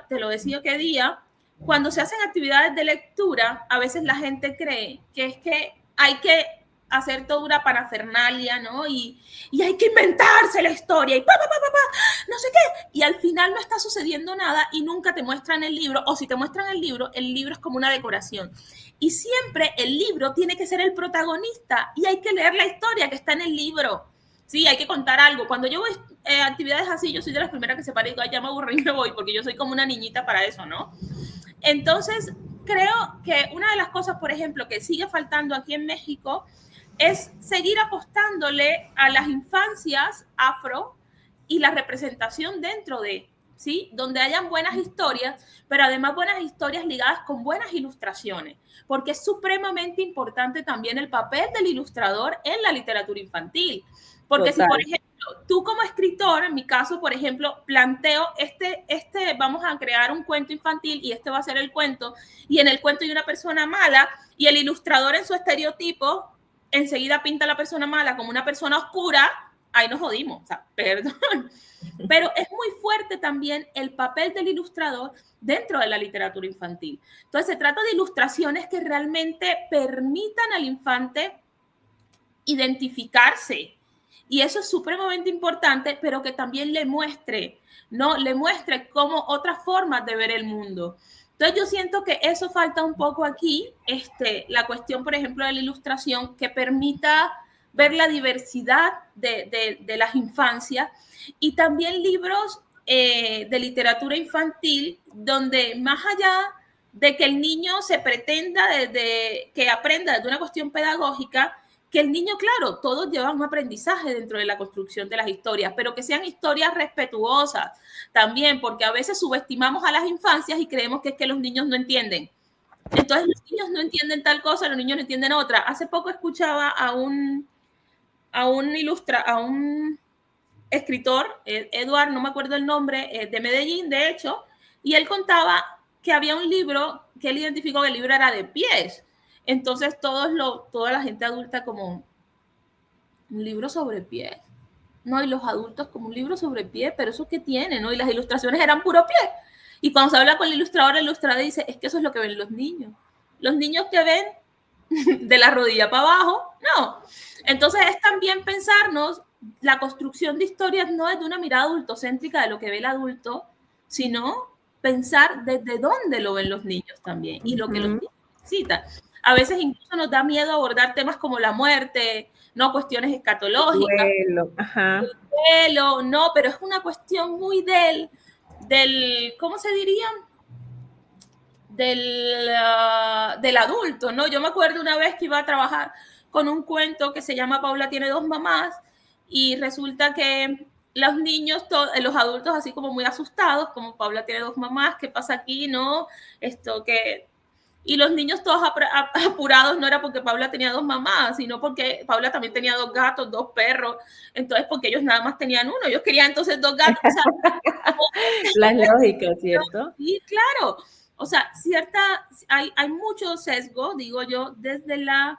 Speaker 2: te lo decía qué día, cuando se hacen actividades de lectura, a veces la gente cree que es que hay que hacer toda una parafernalia, ¿no? Y hay que inventarse la historia y no sé qué. Y al final no está sucediendo nada y nunca te muestran el libro, o si te muestran el libro es como una decoración. Y siempre el libro tiene que ser el protagonista y hay que leer la historia que está en el libro. Sí, hay que contar algo. Cuando yo voy a actividades así, yo soy de las primeras que se para y digo, ya me aburrí y me voy, porque yo soy como una niñita para eso, ¿no? Entonces, creo que una de las cosas, por ejemplo, que sigue faltando aquí en México es seguir apostándole a las infancias afro y la representación dentro de, ¿sí? Donde hayan buenas historias, pero además buenas historias ligadas con buenas ilustraciones, porque es supremamente importante también el papel del ilustrador en la literatura infantil. Porque
Speaker 1: Total.
Speaker 2: si, por ejemplo, tú como escritor, en mi caso, por ejemplo, planteo vamos a crear un cuento infantil y este va a ser el cuento, y en el cuento hay una persona mala y el ilustrador en su estereotipo enseguida pinta a la persona mala como una persona oscura, ahí nos jodimos, o sea, perdón. Pero es muy fuerte también el papel del ilustrador dentro de la literatura infantil. Entonces se trata de ilustraciones que realmente permitan al infante identificarse. Y eso es supremamente importante, pero que también le muestre, ¿no? Le muestre como otras formas de ver el mundo. Entonces yo siento que eso falta un poco aquí, la cuestión, por ejemplo, de la ilustración que permita ver la diversidad de las infancias y también libros de literatura infantil donde más allá de que el niño se pretenda que aprenda desde una cuestión pedagógica, que el niño, claro, todos llevan un aprendizaje dentro de la construcción de las historias, pero que sean historias respetuosas también, porque a veces subestimamos a las infancias y creemos que es que los niños no entienden. Entonces los niños no entienden tal cosa, los niños no entienden otra. Hace poco escuchaba a un escritor, Eduard, no me acuerdo el nombre, de Medellín, de hecho, y él contaba que había un libro que él identificó que el libro era de pies. Entonces toda la gente adulta como un libro sobre pies. No, y los adultos como un libro sobre pie, pero eso qué tiene, ¿no? Y las ilustraciones eran puro pie. Y cuando se habla con el ilustrador dice, es que eso es lo que ven los niños. Los niños que ven de la rodilla para abajo, no. Entonces es también pensarnos, la construcción de historias no es de una mirada adultocéntrica de lo que ve el adulto, sino pensar desde dónde lo ven los niños también y lo que los niños necesitan. A veces incluso nos da miedo abordar temas como la muerte, no cuestiones escatológicas,
Speaker 1: Duelo, ajá.
Speaker 2: el duelo, no, pero es una cuestión muy del ¿cómo se diría? Del adulto, ¿no? Yo me acuerdo una vez que iba a trabajar con un cuento que se llama Paula tiene dos mamás y resulta que los niños, los adultos así como muy asustados, como Paula tiene dos mamás, ¿qué pasa aquí? ¿No? Esto que... Y los niños todos apurados no era porque Paula tenía dos mamás, sino porque Paula también tenía dos gatos, dos perros, entonces porque ellos nada más tenían uno, ellos querían entonces dos gatos. O sea,
Speaker 1: la lógica, ¿cierto?
Speaker 2: sí, claro. O sea, hay mucho sesgo, digo yo, desde la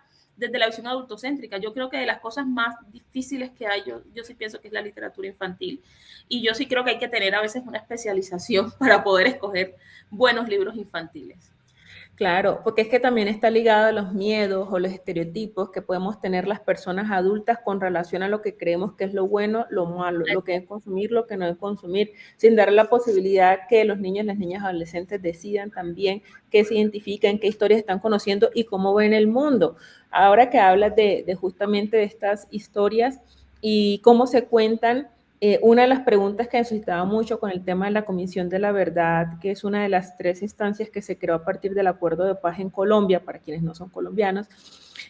Speaker 2: visión adultocéntrica. Yo creo que de las cosas más difíciles que hay, yo sí pienso que es la literatura infantil. Y yo sí creo que hay que tener a veces una especialización para poder escoger buenos libros infantiles.
Speaker 1: Claro, porque es que también está ligado a los miedos o los estereotipos que podemos tener las personas adultas con relación a lo que creemos que es lo bueno, lo malo, lo que es consumir, lo que no es consumir, sin dar la posibilidad que los niños, las niñas, adolescentes decidan también qué se identifican, qué historias están conociendo y cómo ven el mundo. Ahora que hablas de justamente de estas historias y cómo se cuentan, una de las preguntas que suscitaba mucho con el tema de la Comisión de la Verdad, que es una de las 3 instancias que se creó a partir del Acuerdo de Paz en Colombia, para quienes no son colombianos,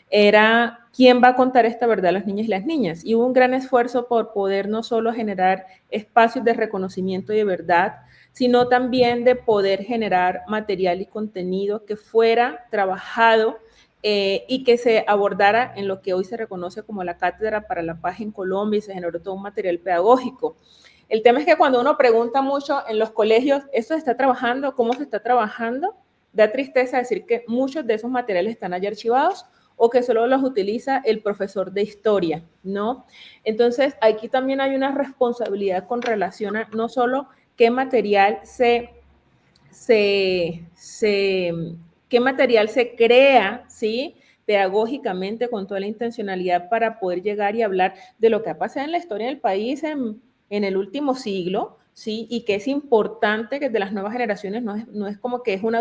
Speaker 1: era quién va a contar esta verdad a las niñas y las niñas. Y hubo un gran esfuerzo por poder no solo generar espacios de reconocimiento y de verdad, sino también de poder generar material y contenido que fuera trabajado y que se abordara en lo que hoy se reconoce como la Cátedra para la Paz en Colombia y se generó todo un material pedagógico. El tema es que cuando uno pregunta mucho en los colegios, ¿esto se está trabajando? ¿Cómo se está trabajando? Da tristeza decir que muchos de esos materiales están allí archivados o que solo los utiliza el profesor de historia, ¿no? Entonces, aquí también hay una responsabilidad con relación a no solo qué material qué material se crea, ¿sí? Pedagógicamente con toda la intencionalidad para poder llegar y hablar de lo que ha pasado en la historia del país en el último siglo, ¿sí? Y que es importante que de las nuevas generaciones no es como que es un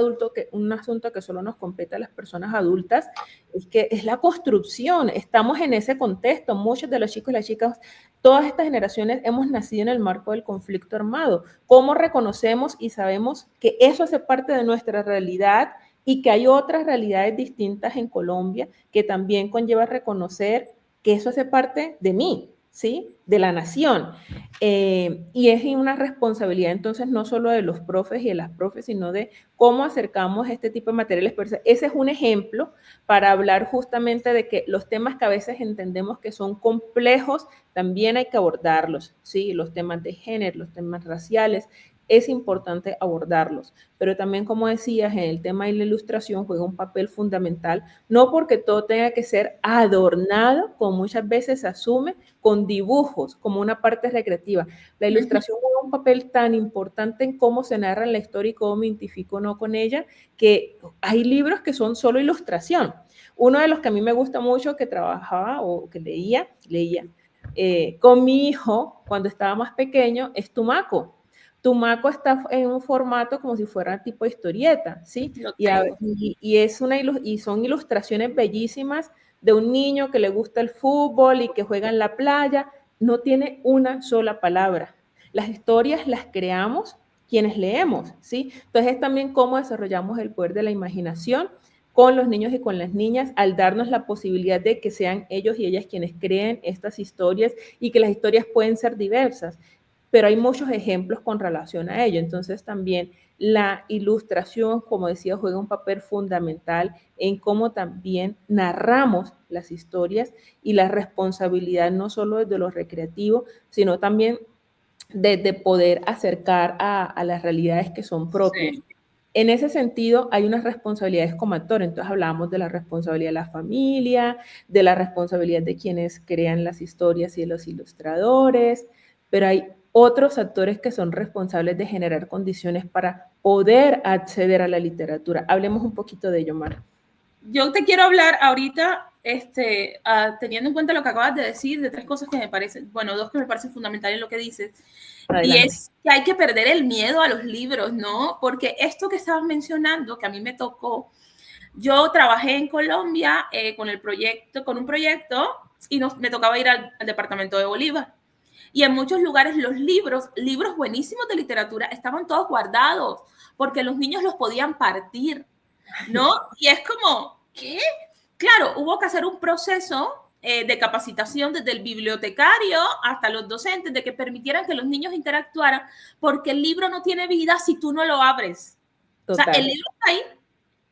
Speaker 1: asunto que solo nos compete a las personas adultas, es que es la construcción, estamos en ese contexto, muchos de los chicos y las chicas, todas estas generaciones hemos nacido en el marco del conflicto armado. ¿Cómo reconocemos y sabemos que eso hace parte de nuestra realidad y que hay otras realidades distintas en Colombia que también conlleva reconocer que eso hace parte de mí, ¿sí? De la nación. Y es una responsabilidad entonces no solo de los profes y de las profes, sino de cómo acercamos este tipo de materiales. Ese es un ejemplo para hablar justamente de que los temas que a veces entendemos que son complejos, también hay que abordarlos, ¿sí? Los temas de género, los temas raciales, es importante abordarlos. Pero también, como decías, en el tema de la ilustración juega un papel fundamental, no porque todo tenga que ser adornado, como muchas veces se asume, con dibujos, como una parte recreativa. La ilustración juega un papel tan importante en cómo se narra la historia y cómo me identifico o no con ella, que hay libros que son solo ilustración. Uno de los que a mí me gusta mucho, que trabajaba o que leía con mi hijo cuando estaba más pequeño, es Tumaco. Tumaco está en un formato como si fuera tipo historieta, ¿sí? Y son ilustraciones bellísimas de un niño que le gusta el fútbol y que juega en la playa. No tiene una sola palabra. Las historias las creamos quienes leemos, ¿sí? Entonces es también cómo desarrollamos el poder de la imaginación con los niños y con las niñas al darnos la posibilidad de que sean ellos y ellas quienes creen estas historias y que las historias pueden ser diversas, pero hay muchos ejemplos con relación a ello. Entonces también la ilustración, como decía, juega un papel fundamental en cómo también narramos las historias y la responsabilidad no solo desde lo recreativo, sino también de poder acercar a las realidades que son propias.
Speaker 2: Sí.
Speaker 1: En ese sentido, hay unas responsabilidades como actor. Entonces hablábamos de la responsabilidad de la familia, de la responsabilidad de quienes crean las historias y de los ilustradores, pero hay otros actores que son responsables de generar condiciones para poder acceder a la literatura. Hablemos un poquito de ello, Mara.
Speaker 2: Yo te quiero hablar ahorita, teniendo en cuenta lo que acabas de decir, de tres cosas que me parecen, bueno, dos que me parecen fundamentales en lo que dices. Adelante. Y es que hay que perder el miedo a los libros, ¿no? Porque esto que estabas mencionando, que a mí me tocó, yo trabajé en Colombia con un proyecto y me tocaba ir al departamento de Bolívar. Y en muchos lugares los libros buenísimos de literatura, estaban todos guardados porque los niños los podían partir, ¿no? Y es como, ¿qué? Claro, hubo que hacer un proceso de capacitación desde el bibliotecario hasta los docentes, de que permitieran que los niños interactuaran, porque el libro no tiene vida si tú no lo abres. Total. O sea, el libro está ahí,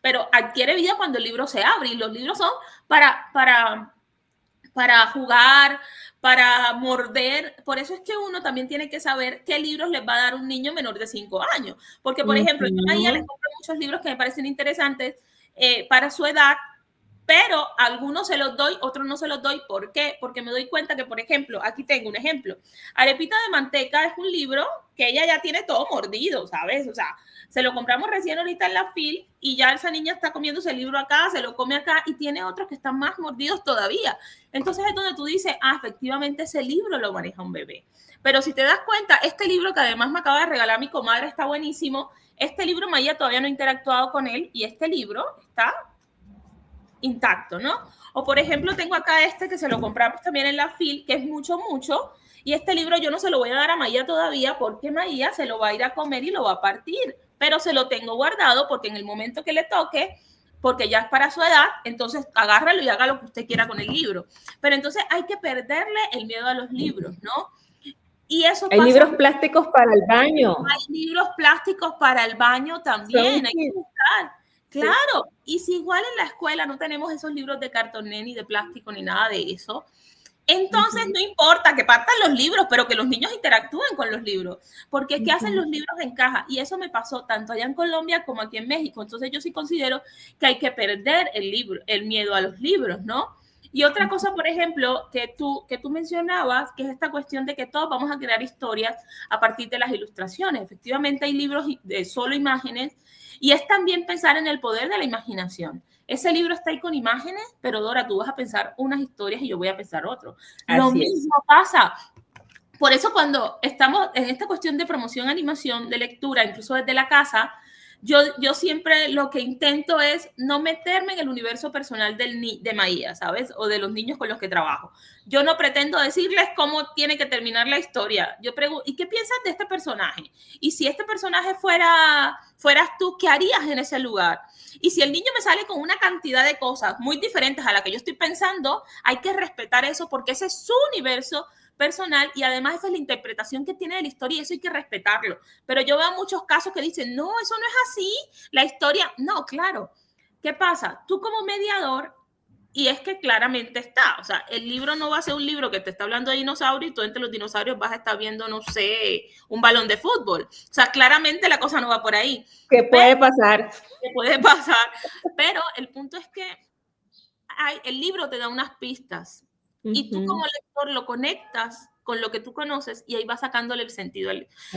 Speaker 2: pero adquiere vida cuando el libro se abre, y los libros son para jugar, para morder. Por eso es que uno también tiene que saber qué libros les va a dar un niño menor de 5 años. Porque, por ejemplo, yo a ella les compro muchos libros que me parecen interesantes para su edad, pero algunos se los doy, otros no se los doy. ¿Por qué? Porque me doy cuenta que, por ejemplo, aquí tengo un ejemplo. Arepita de Manteca es un libro que ella ya tiene todo mordido, ¿sabes? O sea, se lo compramos recién ahorita en la FIL y ya esa niña está comiéndose el libro acá, se lo come acá y tiene otros que están más mordidos todavía. Entonces es donde tú dices, efectivamente ese libro lo maneja un bebé. Pero si te das cuenta, este libro que además me acaba de regalar mi comadre está buenísimo. Este libro Maía todavía no ha interactuado con él y este libro está intacto, ¿no? O por ejemplo, tengo acá este que se lo compramos también en la FIL, que es mucho, y este libro yo no se lo voy a dar a Maía todavía porque Maía se lo va a ir a comer y lo va a partir, pero se lo tengo guardado porque en el momento que le toque, porque ya es para su edad, entonces agárralo y haga lo que usted quiera con el libro. Pero entonces hay que perderle el miedo a los libros, ¿no? Y eso
Speaker 1: hay
Speaker 2: pasa.
Speaker 1: Libros plásticos para el baño.
Speaker 2: Hay libros plásticos para el baño también, hay que buscar. Claro, sí. Y si igual en la escuela no tenemos esos libros de cartoné ni de plástico ni nada de eso, entonces no importa que partan los libros, pero que los niños interactúen con los libros, porque es que hacen los libros en caja, y eso me pasó tanto allá en Colombia como aquí en México. Entonces yo sí considero que hay que perder el miedo a los libros, ¿no? Y otra cosa, por ejemplo, que tú mencionabas, que es esta cuestión de que todos vamos a crear historias a partir de las ilustraciones. Efectivamente hay libros de solo imágenes, y es también pensar en el poder de la imaginación. Ese libro está ahí con imágenes, pero Dora, tú vas a pensar unas historias y yo voy a pensar otro. Lo mismo pasa. Por eso cuando estamos en esta cuestión de promoción, animación, de lectura, incluso desde la casa, yo siempre lo que intento es no meterme en el universo personal de Maía, ¿sabes? O de los niños con los que trabajo. Yo no pretendo decirles cómo tiene que terminar la historia. Yo pregunto, ¿y qué piensas de este personaje? Y si este personaje fueras tú, ¿qué harías en ese lugar? Y si el niño me sale con una cantidad de cosas muy diferentes a la que yo estoy pensando, hay que respetar eso porque ese es su universo personal, y además esa es la interpretación que tiene de la historia y eso hay que respetarlo. Pero yo veo muchos casos que dicen, no, eso no es así, la historia, no, claro. ¿Qué pasa? Tú como mediador, y es que claramente está, o sea, el libro no va a ser un libro que te está hablando de dinosaurios y tú entre los dinosaurios vas a estar viendo, no sé, un balón de fútbol. O sea, claramente la cosa no va por ahí.
Speaker 1: ¿Qué puede pasar?
Speaker 2: ¿Qué puede pasar? Pero el punto es que el libro te da unas pistas. Y tú como lector lo conectas con lo que tú conoces y ahí vas sacándole el sentido.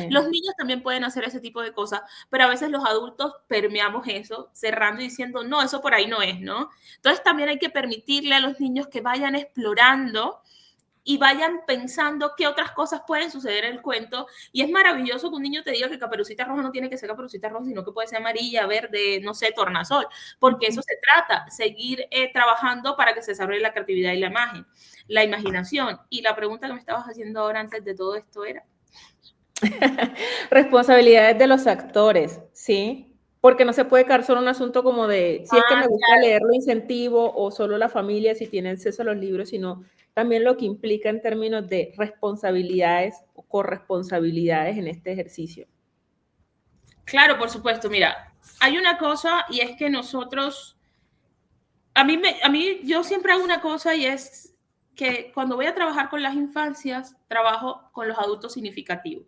Speaker 2: Los niños también pueden hacer ese tipo de cosas, pero a veces los adultos permeamos eso, cerrando y diciendo, no, eso por ahí no es, ¿no? Entonces también hay que permitirle a los niños que vayan explorando y vayan pensando qué otras cosas pueden suceder en el cuento. Y es maravilloso que un niño te diga que Caperucita Roja no tiene que ser Caperucita Roja, sino que puede ser amarilla, verde, no sé, tornasol, porque eso se trata, seguir trabajando para que se desarrolle la creatividad y la imagen, la imaginación. Y la pregunta que me estabas haciendo ahora antes de todo esto era...
Speaker 1: Responsabilidades de los actores, ¿sí? Porque no se puede quedar solo un asunto como de, si es que me gusta
Speaker 2: Claro.
Speaker 1: leer, lo incentivo, o solo la familia si tiene acceso a los libros, sino también lo que implica en términos de responsabilidades o corresponsabilidades en este ejercicio.
Speaker 2: Claro, por supuesto. Mira, hay una cosa y es que nosotros, yo siempre hago una cosa y es que cuando voy a trabajar con las infancias, trabajo con los adultos significativos.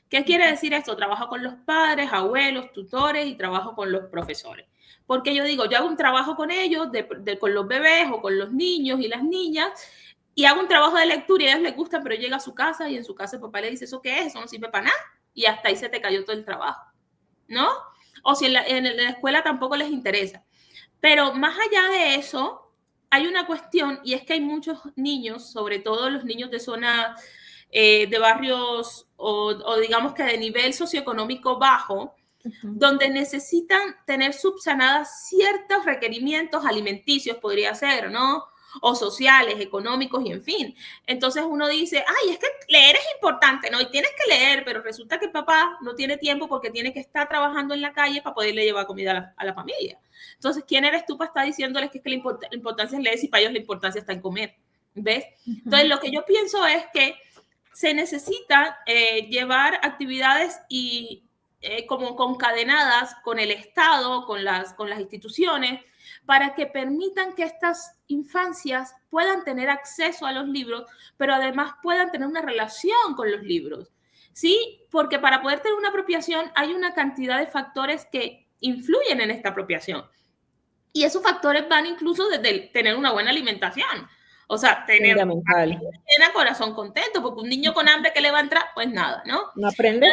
Speaker 2: ¿Qué quiere decir esto? Trabajo con los padres, abuelos, tutores y trabajo con los profesores. Porque yo digo, yo hago un trabajo con ellos, con los bebés o con los niños y las niñas, y hago un trabajo de lectura y a ellos les gusta, pero llega a su casa y en su casa el papá le dice, ¿eso qué es? Eso no sirve para nada. Y hasta ahí se te cayó todo el trabajo, ¿no? O si en la escuela tampoco les interesa. Pero más allá de eso, hay una cuestión y es que hay muchos niños, sobre todo los niños de zonas de barrios o digamos que de nivel socioeconómico bajo, donde necesitan tener subsanadas ciertos requerimientos alimenticios, podría ser, ¿no? O sociales, económicos y en fin. Entonces uno dice, ay, es que leer es importante, ¿no? Y tienes que leer, pero resulta que papá no tiene tiempo porque tiene que estar trabajando en la calle para poderle llevar comida a la familia. Entonces, ¿quién eres tú para estar diciéndoles que la importancia es leer si para ellos la importancia está en comer? ¿Ves? Entonces, lo que yo pienso es que se necesita llevar actividades y como concadenadas con el Estado, con las instituciones, para que permitan que estas infancias puedan tener acceso a los libros, pero además puedan tener una relación con los libros. ¿Sí? Porque para poder tener una apropiación hay una cantidad de factores que influyen en esta apropiación. Y esos factores van incluso desde tener una buena alimentación. O sea, tener a corazón contento, porque un niño con hambre que le va a entrar, pues nada, ¿no?
Speaker 1: ¿No aprende?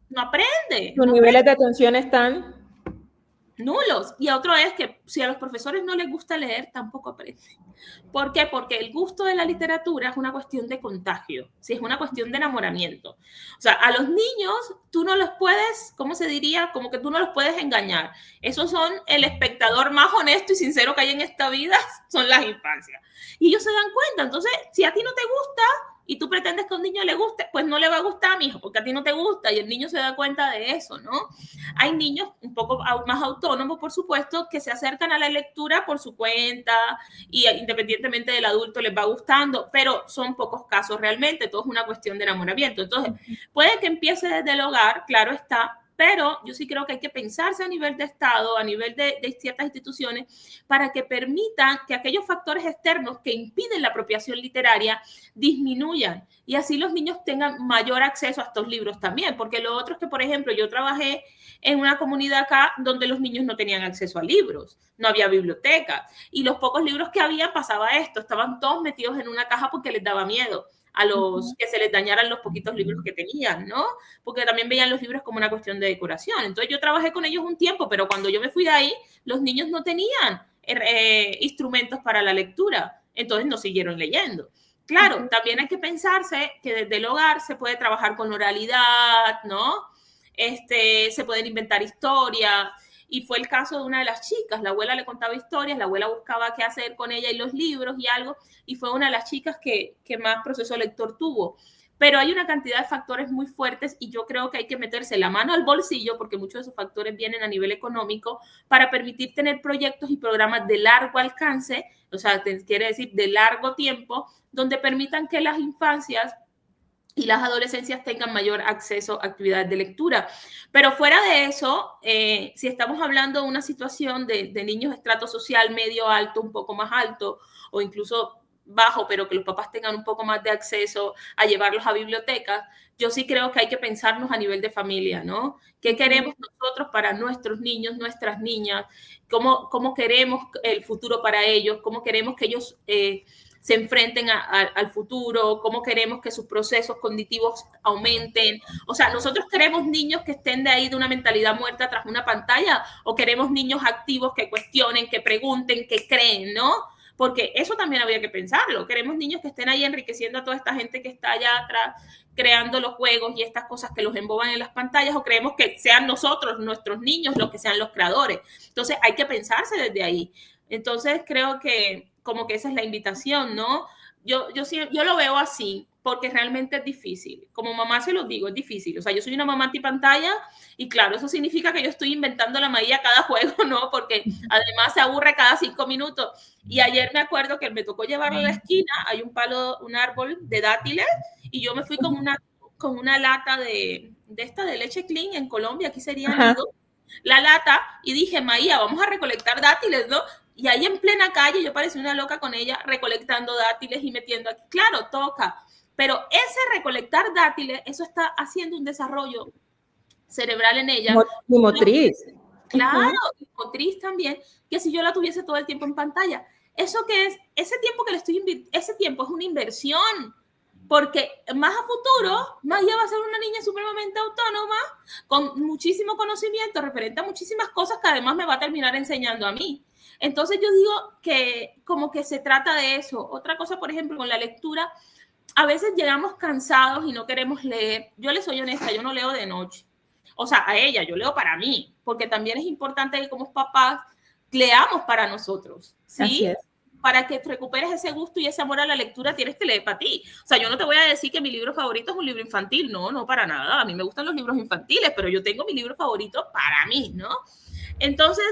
Speaker 2: No aprende.
Speaker 1: Sus niveles de atención están
Speaker 2: nulos. Y otro es que si a los profesores no les gusta leer, tampoco aprenden. ¿Por qué? Porque el gusto de la literatura es una cuestión de contagio, ¿sí? Es una cuestión de enamoramiento. O sea, a los niños tú no los puedes, ¿cómo se diría? Como que tú no los puedes engañar. Esos son el espectador más honesto y sincero que hay en esta vida, son las infancias. Y ellos se dan cuenta. Entonces, si a ti no te gusta y tú pretendes que a un niño le guste, pues no le va a gustar, mijo, porque a ti no te gusta y el niño se da cuenta de eso, ¿no? Hay niños un poco más autónomos, por supuesto, que se acercan a la lectura por su cuenta y independientemente del adulto les va gustando, pero son pocos casos realmente, todo es una cuestión de enamoramiento. Entonces, puede que empiece desde el hogar, claro está, pero yo sí creo que hay que pensarse a nivel de Estado, a nivel de ciertas instituciones, para que permitan que aquellos factores externos que impiden la apropiación literaria disminuyan y así los niños tengan mayor acceso a estos libros también, porque lo otro es que, por ejemplo, yo trabajé en una comunidad acá donde los niños no tenían acceso a libros, no había biblioteca y los pocos libros que había pasaba esto, estaban todos metidos en una caja porque les daba miedo a los que se les dañaran los poquitos libros que tenían, ¿no? Porque también veían los libros como una cuestión de decoración. Entonces yo trabajé con ellos un tiempo, pero cuando yo me fui de ahí, los niños no tenían instrumentos para la lectura, entonces no siguieron leyendo. Claro, también hay que pensarse que desde el hogar se puede trabajar con oralidad, ¿no? Se pueden inventar historias. Y fue el caso de una de las chicas. La abuela le contaba historias, la abuela buscaba qué hacer con ella y los libros y algo, y fue una de las chicas que más proceso lector tuvo. Pero hay una cantidad de factores muy fuertes y yo creo que hay que meterse la mano al bolsillo, porque muchos de esos factores vienen a nivel económico, para permitir tener proyectos y programas de largo alcance, o sea, quiere decir de largo tiempo, donde permitan que las infancias y las adolescencias tengan mayor acceso a actividades de lectura. Pero fuera de eso, si estamos hablando de una situación de niños de estrato social medio alto, un poco más alto, o incluso bajo, pero que los papás tengan un poco más de acceso a llevarlos a bibliotecas, yo sí creo que hay que pensarnos a nivel de familia, ¿no? ¿Qué queremos nosotros para nuestros niños, nuestras niñas? ¿Cómo queremos el futuro para ellos? ¿Cómo queremos que ellos se enfrenten al futuro? ¿Cómo queremos que sus procesos cognitivos aumenten? O sea, ¿nosotros queremos niños que estén de ahí de una mentalidad muerta tras una pantalla? ¿O queremos niños activos que cuestionen, que pregunten, que creen, ¿no? Porque eso también habría que pensarlo. Queremos niños que estén ahí enriqueciendo a toda esta gente que está allá atrás, creando los juegos y estas cosas que los emboban en las pantallas, o creemos que sean nosotros, nuestros niños, los que sean los creadores. Entonces hay que pensarse desde ahí. Entonces creo que como que esa es la invitación, ¿no? Yo lo veo así. porque realmente es difícil. Como mamá se los digo, es difícil. O sea, yo soy una mamá antipantalla y claro, eso significa que yo estoy inventando la magia cada juego, ¿no? Porque además se aburre cada 5 minutos. Y ayer me acuerdo que me tocó llevarla a la esquina, hay un palo, un árbol de dátiles y yo me fui con una lata de esta de leche clean en Colombia, aquí sería nido, la lata y dije, Maía, vamos a recolectar dátiles, ¿no? Y ahí en plena calle yo parecía una loca con ella recolectando dátiles y metiendo aquí. Claro, toca, pero ese recolectar dátiles, eso está haciendo un desarrollo cerebral en ella.
Speaker 1: Y motriz.
Speaker 2: Claro, y motriz también, que si yo la tuviese todo el tiempo en pantalla. ¿Eso qué es? Ese tiempo que le estoy ese tiempo es una inversión, porque más a futuro, Maya va a ser una niña supremamente autónoma, con muchísimo conocimiento referente a muchísimas cosas que además me va a terminar enseñando a mí. Entonces yo digo que como que se trata de eso. Otra cosa, por ejemplo, con la lectura, a veces llegamos cansados y no queremos leer. Yo les soy honesta, yo no leo de noche. O sea, a ella, yo leo para mí, porque también es importante que como papás leamos para nosotros, ¿sí?
Speaker 1: Así es.
Speaker 2: Para que recuperes ese gusto y ese amor a la lectura, tienes que leer para ti. O sea, yo no te voy a decir que mi libro favorito es un libro infantil, no, no para nada. A mí me gustan los libros infantiles, pero yo tengo mi libro favorito para mí, ¿no? Entonces,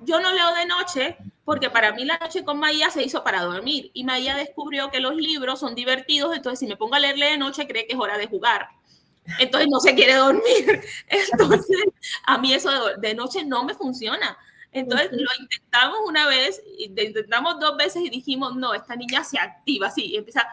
Speaker 2: yo no leo de noche porque para mí la noche con Maía se hizo para dormir y Maía descubrió que los libros son divertidos, entonces si me pongo a leerle de noche cree que es hora de jugar. Entonces no se quiere dormir. Entonces, a mí eso de noche no me funciona. Entonces lo intentamos una vez, intentamos 2 veces y dijimos, no, esta niña se activa así, y empieza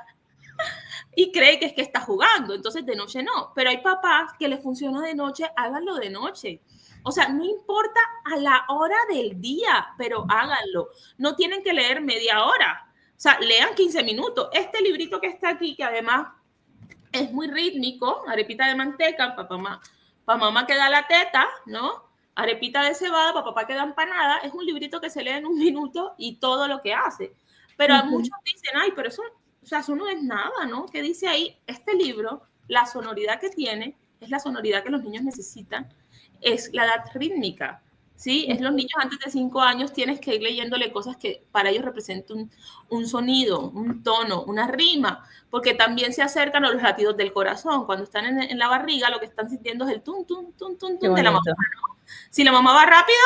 Speaker 2: y cree que es que está jugando, entonces de noche no. Pero hay papás que les funciona de noche, háganlo de noche. O sea, no importa a la hora del día, pero háganlo. No tienen que leer media hora. O sea, lean 15 minutos. Este librito que está aquí, que además es muy rítmico, arepita de manteca, para mamá que da la teta, ¿no? Arepita de cebada, para papá que da empanada, es un librito que se lee en 1 minuto y todo lo que hace. Pero muchos dicen, ay, pero eso, o sea, eso no es nada, ¿no? Que dice ahí, este libro, la sonoridad que tiene, es la sonoridad que los niños necesitan, es la edad rítmica, ¿sí? Es los niños antes de 5 años, tienes que ir leyéndole cosas que para ellos representan un sonido, un tono, una rima, porque también se acercan a los latidos del corazón. Cuando están en la barriga, lo que están sintiendo es el tum, tum, tum, tum, tum de la mamá, ¿no? Si la mamá va rápido,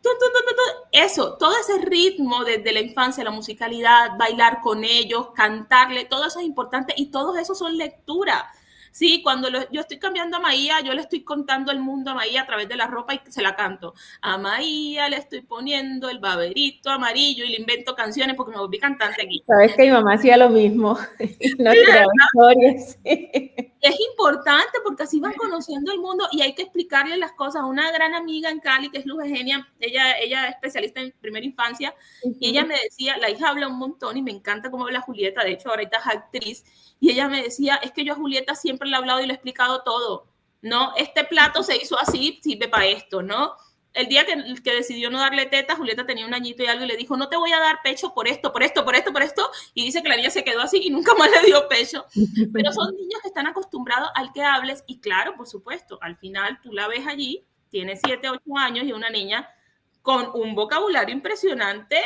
Speaker 2: tum, tum, tum, tum, eso, todo ese ritmo desde la infancia, la musicalidad, bailar con ellos, cantarle, todo eso es importante y todos esos son lectura. Sí, cuando yo estoy cambiando a Maía, yo le estoy contando el mundo a Maía a través de la ropa y se la canto. A Maía le estoy poniendo el baberito amarillo y le invento canciones porque me volví cantante aquí.
Speaker 1: Sabes que mi mamá hacía lo mismo y nos creaba historias.
Speaker 2: Es importante porque así van conociendo el mundo y hay que explicarle las cosas. Una gran amiga en Cali, que es Luz Eugenia, ella es especialista en primera infancia, y ella me decía, la hija habla un montón y me encanta cómo habla Julieta, de hecho ahorita es actriz, y ella me decía, es que yo a Julieta siempre le he hablado y le he explicado todo, ¿no? Este plato se hizo así, sirve para esto, ¿no? El día que decidió no darle teta, Julieta tenía 1 añito y algo y le dijo, no te voy a dar pecho por esto, por esto, por esto, por esto. Y dice que la niña se quedó así y nunca más le dio pecho. Pero son niños que están acostumbrados al que hables y claro, por supuesto, al final tú la ves allí, tiene 7, 8 años y una niña con un vocabulario impresionante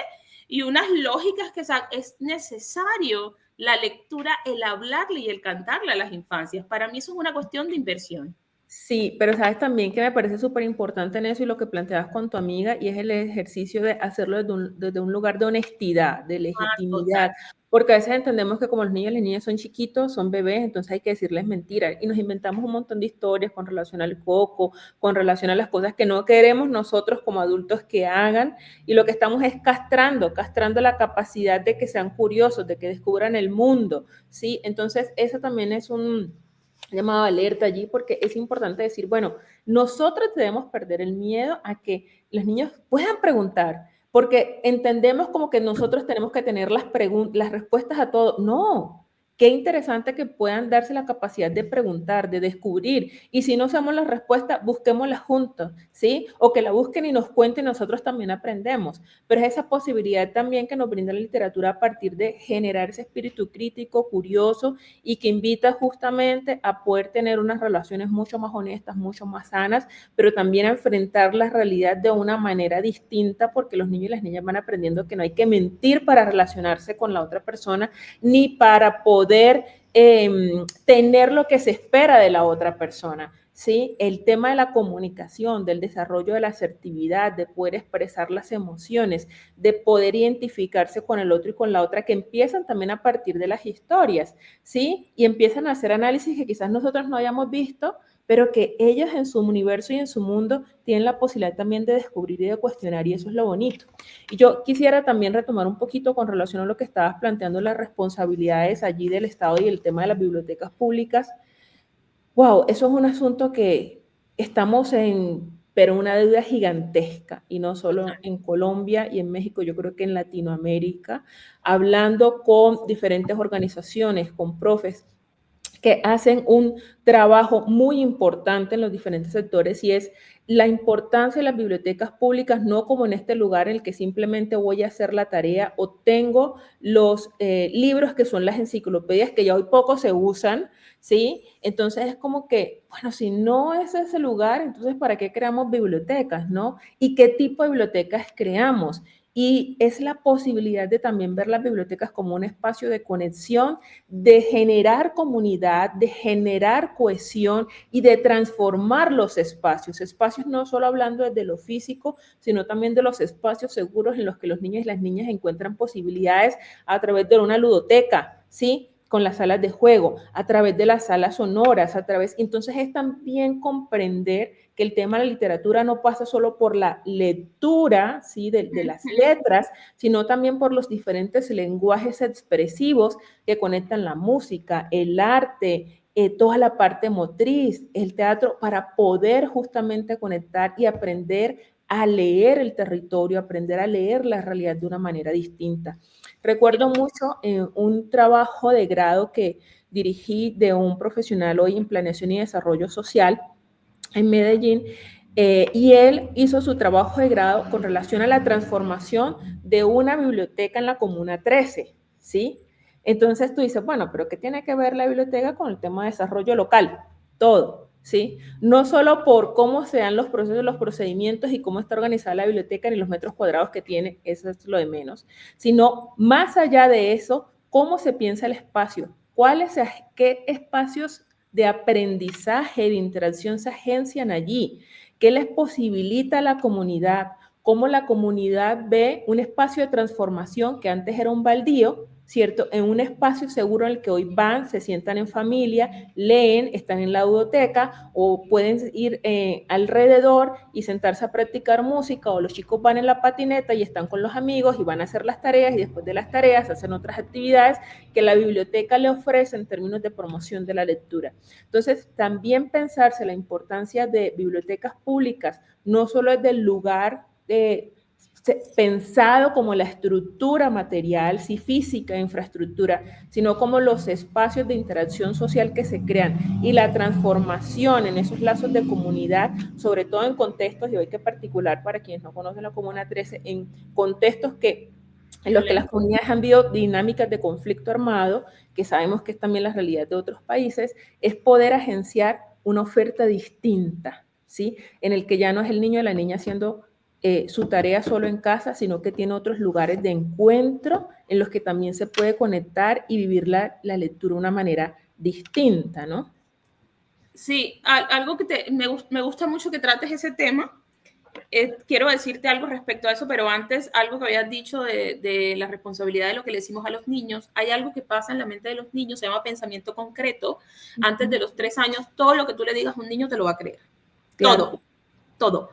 Speaker 2: y unas lógicas que es necesario la lectura, el hablarle y el cantarle a las infancias. Para mí eso es una cuestión de inversión.
Speaker 1: Sí, pero sabes también que me parece súper importante en eso y lo que planteabas con tu amiga y es el ejercicio de hacerlo desde un lugar de honestidad, de legitimidad, porque a veces entendemos que como los niños y las niñas son chiquitos, son bebés, entonces hay que decirles mentiras y nos inventamos un montón de historias con relación al coco, con relación a las cosas que no queremos nosotros como adultos que hagan y lo que estamos es castrando la capacidad de que sean curiosos, de que descubran el mundo, ¿sí? Entonces eso también es un llamado alerta allí porque es importante decir, bueno, nosotros debemos perder el miedo a que los niños puedan preguntar, porque entendemos como que nosotros tenemos que tener las respuestas a todo. No, qué interesante que puedan darse la capacidad de preguntar, de descubrir, y si no sabemos la respuesta, busquémosla juntos, ¿sí? O que la busquen y nos cuenten y nosotros también aprendemos. Pero es esa posibilidad también que nos brinda la literatura a partir de generar ese espíritu crítico, curioso, y que invita justamente a poder tener unas relaciones mucho más honestas, mucho más sanas, pero también a enfrentar la realidad de una manera distinta, porque los niños y las niñas van aprendiendo que no hay que mentir para relacionarse con la otra persona, ni para poder tener lo que se espera de la otra persona. ¿Sí? El tema de la comunicación, del desarrollo de la asertividad, de poder expresar las emociones, de poder identificarse con el otro y con la otra, que empiezan también a partir de las historias, ¿sí? Y empiezan a hacer análisis que quizás nosotros no hayamos visto, pero que ellos en su universo y en su mundo tienen la posibilidad también de descubrir y de cuestionar, y eso es lo bonito. Y yo quisiera también retomar un poquito con relación a lo que estabas planteando, las responsabilidades allí del Estado y el tema de las bibliotecas públicas. Wow, eso es un asunto que estamos en, pero una deuda gigantesca, y no solo en Colombia y en México, yo creo que en Latinoamérica, hablando con diferentes organizaciones, con profes que hacen un trabajo muy importante en los diferentes sectores, y es la importancia de las bibliotecas públicas, no como en este lugar en el que simplemente voy a hacer la tarea o tengo los libros que son las enciclopedias que ya hoy poco se usan, ¿sí? Entonces es como que, bueno, si no es ese lugar, entonces ¿para qué creamos bibliotecas, no? ¿Y qué tipo de bibliotecas creamos? Y es la posibilidad de también ver las bibliotecas como un espacio de conexión, de generar comunidad, de generar cohesión y de transformar los espacios. Espacios no solo hablando desde lo físico, sino también de los espacios seguros en los que los niños y las niñas encuentran posibilidades a través de una ludoteca, ¿sí? Con las salas de juego, a través de las salas sonoras, a través, entonces es también comprender que el tema de la literatura no pasa solo por la lectura, ¿sí? de las letras, sino también por los diferentes lenguajes expresivos que conectan la música, el arte, toda la parte motriz, el teatro, para poder justamente conectar y aprender a leer el territorio, aprender a leer la realidad de una manera distinta. Recuerdo mucho un trabajo de grado que dirigí de un profesional hoy en planeación y desarrollo social en Medellín, y él hizo su trabajo de grado con relación a la transformación de una biblioteca en la Comuna 13, ¿sí? Entonces tú dices, bueno, pero ¿qué tiene que ver la biblioteca con el tema de desarrollo local? Todo, ¿sí? No solo por cómo se dan los procesos, los procedimientos y cómo está organizada la biblioteca ni los metros cuadrados que tiene, eso es lo de menos, sino más allá de eso, cómo se piensa el espacio, qué espacios de aprendizaje, de interacción se agencian allí, qué les posibilita a la comunidad, cómo la comunidad ve un espacio de transformación que antes era un baldío, ¿cierto? En un espacio seguro en el que hoy van, se sientan en familia, leen, están en la biblioteca o pueden ir alrededor y sentarse a practicar música, o los chicos van en la patineta y están con los amigos y van a hacer las tareas, y después de las tareas hacen otras actividades que la biblioteca le ofrece en términos de promoción de la lectura. Entonces, también pensarse la importancia de bibliotecas públicas, no solo es del lugar pensado como la estructura material, sí, física, infraestructura, sino como los espacios de interacción social que se crean y la transformación en esos lazos de comunidad, sobre todo en contextos, y hoy que particular para quienes no conocen la Comuna 13, en contextos en los que las comunidades han vivido dinámicas de conflicto armado, que sabemos que es también la realidad de otros países, es poder agenciar una oferta distinta, ¿sí? En el que ya no es el niño o la niña haciendo su tarea solo en casa, sino que tiene otros lugares de encuentro en los que también se puede conectar y vivir la lectura de una manera distinta, ¿no?
Speaker 2: Sí, algo que me gusta mucho que trates ese tema. Quiero decirte algo respecto a eso, pero antes, algo que habías dicho de la responsabilidad de lo que le decimos a los niños. Hay algo que pasa en la mente de los niños, se llama pensamiento concreto. Antes de los 3 años, todo lo que tú le digas a un niño te lo va a creer. Claro. Todo.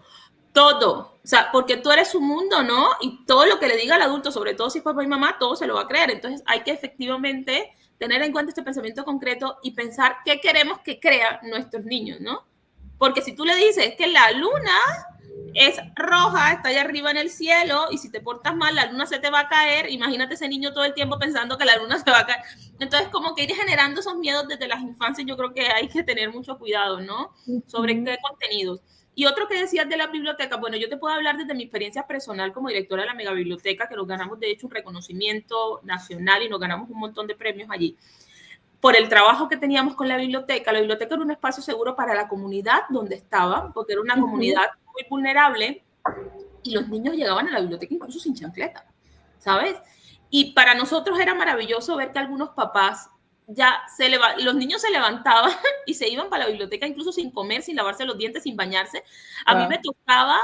Speaker 2: O sea, porque tú eres su mundo, ¿no? Y todo lo que le diga al adulto, sobre todo si es papá y mamá, todo se lo va a creer. Entonces hay que efectivamente tener en cuenta este pensamiento concreto y pensar qué queremos que crean nuestros niños, ¿no? Porque si tú le dices que la luna es roja, está allá arriba en el cielo, y si te portas mal, la luna se te va a caer. Imagínate ese niño todo el tiempo pensando que la luna se va a caer. Entonces, como que ir generando esos miedos desde las infancias, yo creo que hay que tener mucho cuidado, ¿no? Sobre qué contenidos. Y otro que decías de la biblioteca, bueno, yo te puedo hablar desde mi experiencia personal como directora de la megabiblioteca, que nos ganamos de hecho un reconocimiento nacional y nos ganamos un montón de premios allí. Por el trabajo que teníamos con la biblioteca era un espacio seguro para la comunidad donde estaba, porque era una comunidad muy vulnerable y los niños llegaban a la biblioteca incluso sin chancleta, ¿sabes? Y para nosotros era maravilloso ver que algunos papás los niños se levantaban y se iban para la biblioteca incluso sin comer, sin lavarse los dientes, sin bañarse. A mí me tocaba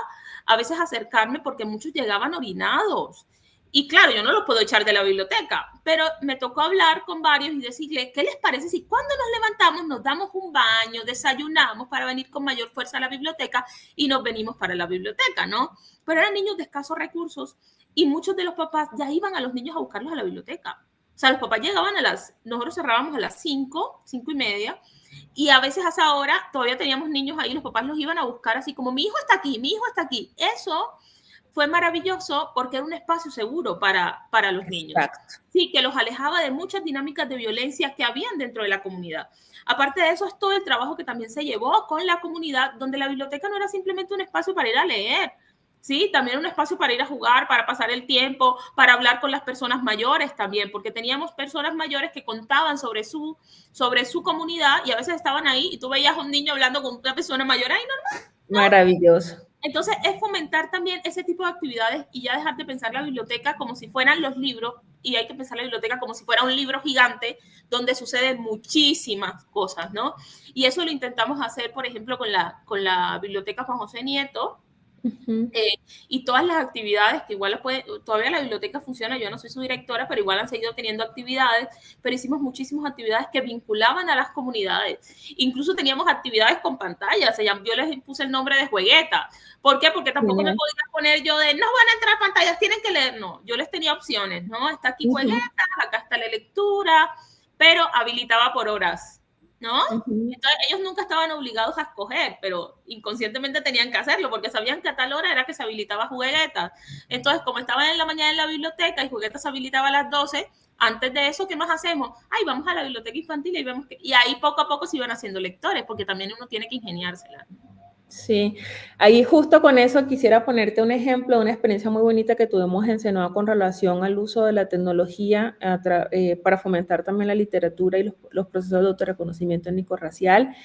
Speaker 2: a veces acercarme porque muchos llegaban orinados. Y claro, yo no los puedo echar de la biblioteca, pero me tocó hablar con varios y decirle, ¿qué les parece si cuando nos levantamos nos damos un baño, desayunamos para venir con mayor fuerza a la biblioteca y nos venimos para la biblioteca, ¿no? Pero eran niños de escasos recursos y muchos de los papás ya iban a los niños a buscarlos a la biblioteca. O sea, los papás llegaban nosotros cerrábamos a las 5:30, y a veces a esa hora todavía teníamos niños ahí, los papás los iban a buscar así como, mi hijo está aquí, mi hijo está aquí. Eso fue maravilloso porque era un espacio seguro para los niños.
Speaker 1: Exacto.
Speaker 2: Sí, que los alejaba de muchas dinámicas de violencia que habían dentro de la comunidad. Aparte de eso, es todo el trabajo que también se llevó con la comunidad, donde la biblioteca no era simplemente un espacio para ir a leer, sí, también un espacio para ir a jugar, para pasar el tiempo, para hablar con las personas mayores también, porque teníamos personas mayores que contaban sobre su comunidad y a veces estaban ahí y tú veías a un niño hablando con una persona mayor, ahí normal. ¿No?
Speaker 1: Maravilloso.
Speaker 2: Entonces es fomentar también ese tipo de actividades y ya dejar de pensar la biblioteca como si fueran los libros, y hay que pensar la biblioteca como si fuera un libro gigante donde suceden muchísimas cosas, ¿no? Y eso lo intentamos hacer, por ejemplo, con la Biblioteca Juan José Nieto. Y todas las actividades que igual todavía la biblioteca funciona, yo no soy su directora, pero igual han seguido teniendo actividades, pero hicimos muchísimas actividades que vinculaban a las comunidades. Incluso teníamos actividades con pantallas, yo les puse el nombre de juegueta. ¿Por qué? Porque tampoco me podía poner yo de, no van a entrar pantallas, tienen que leer. No, yo les tenía opciones, ¿no? Está aquí jueguetas, acá está la lectura, pero habilitaba por horas, ¿no? Entonces ellos nunca estaban obligados a escoger, pero inconscientemente tenían que hacerlo porque sabían que a tal hora era que se habilitaba juguetas. Entonces, como estaban en la mañana en la biblioteca y juguetas se habilitaba a las 12, antes de eso, ¿qué más hacemos? Ay, vamos a la biblioteca infantil y vemos y ahí poco a poco se iban haciendo lectores, porque también uno tiene que ingeniársela.
Speaker 1: Sí, ahí justo con eso quisiera ponerte un ejemplo de una experiencia muy bonita que tuvimos en Senado con relación al uso de la tecnología para fomentar también la literatura y los procesos de autorreconocimiento étnico-racial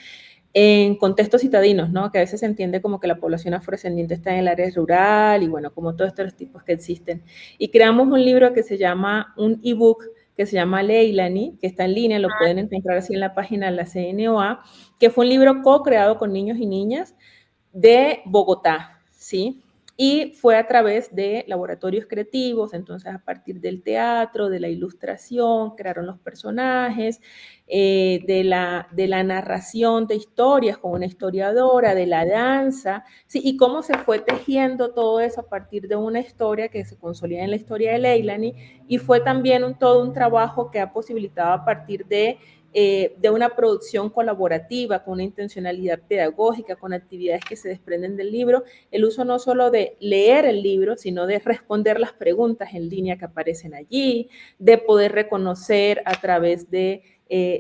Speaker 1: en contextos citadinos, ¿no? Que a veces se entiende como que la población afrodescendiente está en el área rural y bueno, como todos estos tipos que existen. Y creamos un libro que se llama, un ebook que se llama Leilani, que está en línea, lo pueden encontrar así en la página de la CNOA, que fue un libro co-creado con niños y niñas de Bogotá, ¿sí? Y fue a través de laboratorios creativos, entonces a partir del teatro, de la ilustración, crearon los personajes, de la narración de historias con una historiadora, de la danza, ¿sí? Y cómo se fue tejiendo todo eso a partir de una historia que se consolida en la historia de Leilani, y fue también todo un trabajo que ha posibilitado a partir de una producción colaborativa, con una intencionalidad pedagógica, con actividades que se desprenden del libro, el uso no solo de leer el libro, sino de responder las preguntas en línea que aparecen allí, de poder reconocer a través de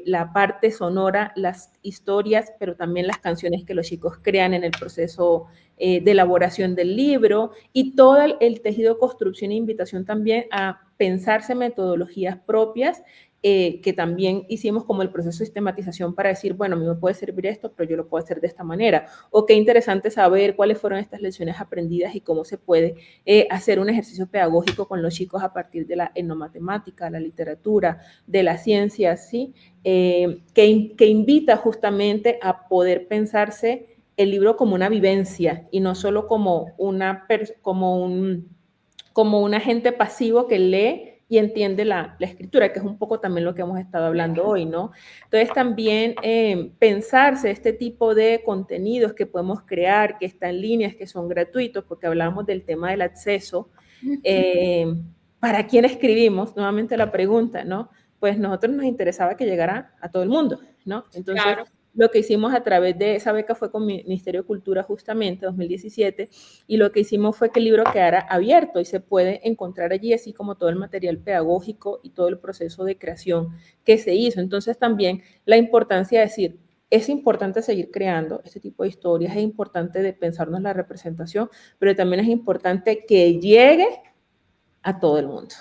Speaker 1: la parte sonora las historias, pero también las canciones que los chicos crean en el proceso de elaboración del libro, y todo el tejido de construcción e invitación también a pensarse metodologías propias, que también hicimos como el proceso de sistematización para decir, bueno, a mí me puede servir esto, pero yo lo puedo hacer de esta manera. O qué interesante saber cuáles fueron estas lecciones aprendidas y cómo se puede hacer un ejercicio pedagógico con los chicos a partir de la etnomatemática, la literatura, de la ciencia, ¿sí? Que invita justamente a poder pensarse el libro como una vivencia y no solo como un agente pasivo que lee y entiende la escritura, que es un poco también lo que hemos estado hablando hoy, ¿no? Entonces también pensarse este tipo de contenidos que podemos crear, que están en líneas, que son gratuitos, porque hablábamos del tema del acceso, ¿para quién escribimos? Nuevamente la pregunta, ¿no? Pues nosotros nos interesaba que llegara a todo el mundo, ¿no? Entonces, claro, lo que hicimos a través de esa beca fue con el Ministerio de Cultura justamente, 2017, y lo que hicimos fue que el libro quedara abierto y se puede encontrar allí, así como todo el material pedagógico y todo el proceso de creación que se hizo. Entonces también la importancia de decir, es importante seguir creando este tipo de historias, es importante de pensarnos la representación, pero también es importante que llegue a todo el mundo.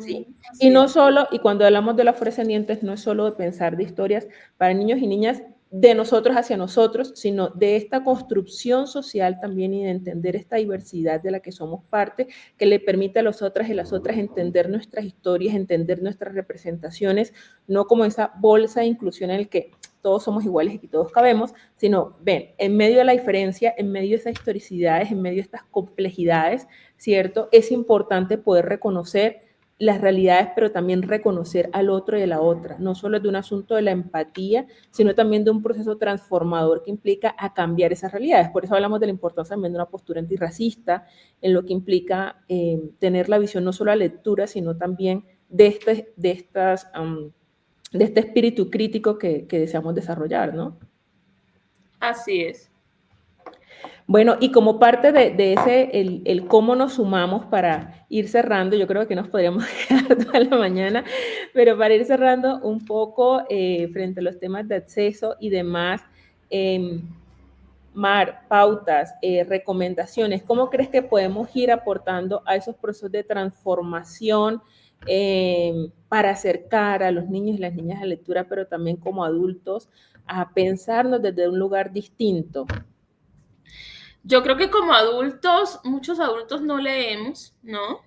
Speaker 1: ¿Sí? Y no solo, y cuando hablamos de los afrodescendientes, no es solo de pensar de historias para niños y niñas de nosotros hacia nosotros, sino de esta construcción social también y de entender esta diversidad de la que somos parte, que le permite a los otras y las otras entender nuestras historias, entender nuestras representaciones, no como esa bolsa de inclusión en el que todos somos iguales y que todos cabemos, sino, ven, en medio de la diferencia, en medio de esas historicidades, en medio de estas complejidades, ¿cierto? Es importante poder reconocer las realidades, pero también reconocer al otro y a la otra, no solo de un asunto de la empatía, sino también de un proceso transformador que implica a cambiar esas realidades. Por eso hablamos de la importancia también de una postura antirracista, en lo que implica tener la visión no solo a la lectura, sino también de este espíritu crítico que deseamos desarrollar, ¿no?
Speaker 2: Así es.
Speaker 1: Bueno, y como parte de ese, el cómo nos sumamos para ir cerrando, yo creo que nos podríamos quedar toda la mañana, pero para ir cerrando un poco frente a los temas de acceso y demás, Mar, pautas, recomendaciones, ¿cómo crees que podemos ir aportando a esos procesos de transformación para acercar a los niños y las niñas a la lectura, pero también como adultos, a pensarnos desde un lugar distinto?
Speaker 2: Yo creo que como adultos, muchos adultos no leemos, ¿no?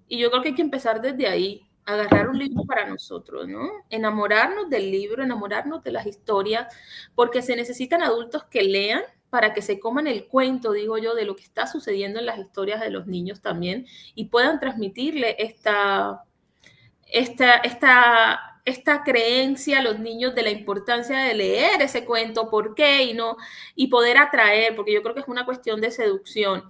Speaker 2: Y yo creo que hay que empezar desde ahí, agarrar un libro para nosotros, ¿no? Enamorarnos del libro, enamorarnos de las historias, porque se necesitan adultos que lean para que se coman el cuento, digo yo, de lo que está sucediendo en las historias de los niños también y puedan transmitirle esta creencia a los niños de la importancia de leer ese cuento, por qué y no, y poder atraer, porque yo creo que es una cuestión de seducción.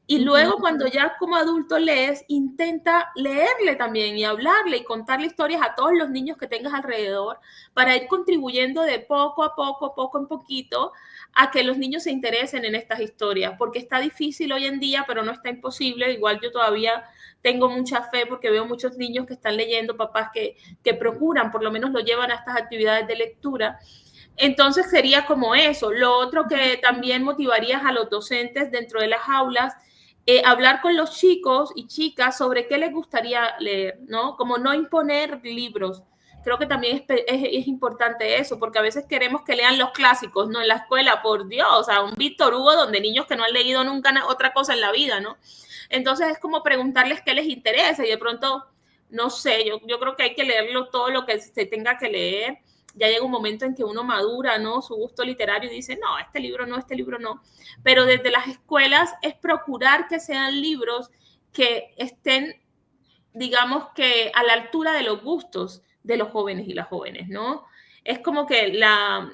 Speaker 2: Y luego cuando ya como adulto lees, intenta leerle también y hablarle y contarle historias a todos los niños que tengas alrededor para ir contribuyendo de poco a poco, poco en poquito, a que los niños se interesen en estas historias, porque está difícil hoy en día, pero no está imposible. Igual yo todavía tengo mucha fe porque veo muchos niños que están leyendo, papás que procuran, por lo menos lo llevan a estas actividades de lectura. Entonces sería como eso. Lo otro que también motivarías a los docentes dentro de las aulas, hablar con los chicos y chicas sobre qué les gustaría leer, ¿no? Como no imponer libros. Creo que también es importante eso, porque a veces queremos que lean los clásicos, ¿no? En la escuela, por Dios, o sea, un Víctor Hugo donde niños que no han leído nunca otra cosa en la vida, ¿no? Entonces es como preguntarles qué les interesa y de pronto, no sé, yo creo que hay que leerlo todo lo que se tenga que leer. Ya llega un momento en que uno madura, ¿no? Su gusto literario y dice, no, este libro no, este libro no. Pero desde las escuelas es procurar que sean libros que estén, digamos que a la altura de los gustos de los jóvenes y las jóvenes, ¿no? Es como que la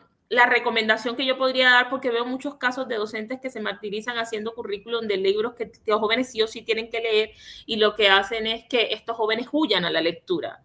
Speaker 2: recomendación que yo podría dar, porque veo muchos casos de docentes que se martirizan haciendo currículum de libros que los jóvenes sí o sí tienen que leer y lo que hacen es que estos jóvenes huyan a la lectura,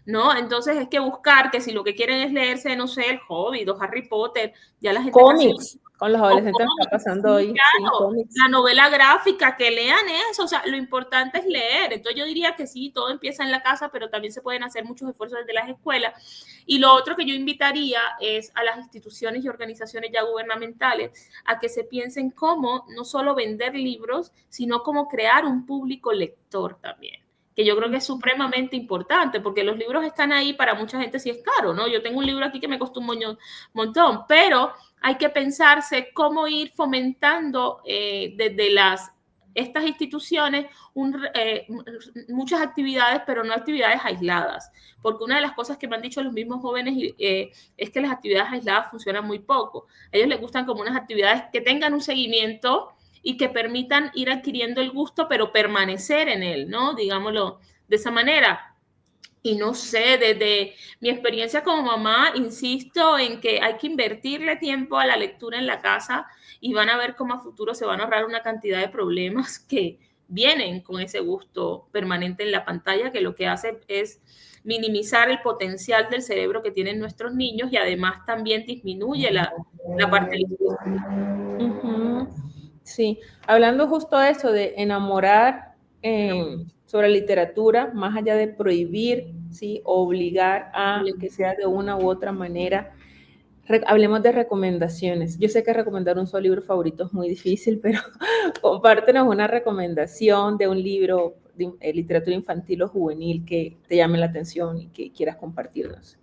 Speaker 2: ¿no? Entonces es que buscar que si lo que quieren es leerse, no sé, El Hobbit o Harry Potter, ya la gente
Speaker 1: Cómics, con los adolescentes
Speaker 2: cómics,
Speaker 1: está pasando
Speaker 2: sí,
Speaker 1: hoy, sí,
Speaker 2: claro,
Speaker 1: cómics.
Speaker 2: la novela gráfica, que lean eso, o sea, lo importante es leer. Entonces yo diría que sí, todo empieza en la casa, pero también se pueden hacer muchos esfuerzos desde las escuelas. Y lo otro que yo invitaría es a las instituciones y organizaciones ya gubernamentales a que se piensen cómo no solo vender libros, sino cómo crear un público lector también, que yo creo que es supremamente importante, porque los libros están ahí para mucha gente si es caro, ¿no? Yo tengo un libro aquí que me costó un montón, pero hay que pensarse cómo ir fomentando desde estas instituciones muchas actividades, pero no actividades aisladas, porque una de las cosas que me han dicho los mismos jóvenes es que las actividades aisladas funcionan muy poco. A ellos les gustan como unas actividades que tengan un seguimiento y que permitan ir adquiriendo el gusto, pero permanecer en él, ¿no? Digámoslo de esa manera. Y no sé, desde mi experiencia como mamá, insisto en que hay que invertirle tiempo a la lectura en la casa y van a ver cómo a futuro se van a ahorrar una cantidad de problemas que vienen con ese gusto permanente en la pantalla, que lo que hace es minimizar el potencial del cerebro que tienen nuestros niños y además también disminuye la parte lingüística.
Speaker 1: Sí, hablando justo de eso, de enamorar sobre literatura, más allá de prohibir, ¿sí? Obligar a que sea de una u otra manera. Hablemos de recomendaciones. Yo sé que recomendar un solo libro favorito es muy difícil, pero compártenos una recomendación de un libro de literatura infantil o juvenil que te llame la atención y que quieras compartirnos.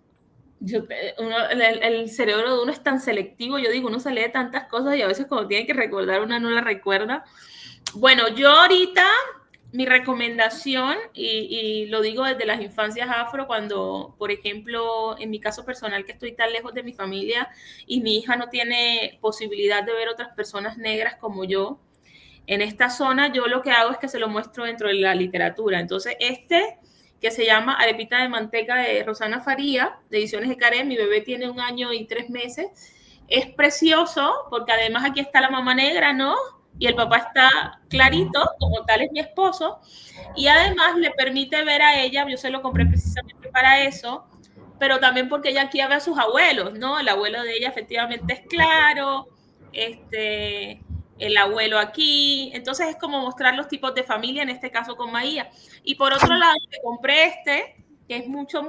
Speaker 2: El cerebro de uno es tan selectivo, yo digo, uno se lee tantas cosas y a veces cuando tiene que recordar una no la recuerda. Bueno, yo ahorita mi recomendación, y lo digo desde las infancias afro, cuando, por ejemplo, en mi caso personal, que estoy tan lejos de mi familia y mi hija no tiene posibilidad de ver otras personas negras como yo, en esta zona yo lo que hago es que se lo muestro dentro de la literatura. Entonces, que se llama Arepita de Manteca de Rosana Faría, de Ediciones de Caré, mi bebé tiene 1 año y 3 meses, es precioso porque además aquí está la mamá negra, ¿no? Y el papá está clarito, como tal es mi esposo, y además le permite ver a ella, yo se lo compré precisamente para eso, pero también porque ella aquí ve a sus abuelos, ¿no? El abuelo de ella efectivamente es claro, el abuelo aquí, entonces es como mostrar los tipos de familia, en este caso con Maía. Y por otro lado, me compré que es mucho,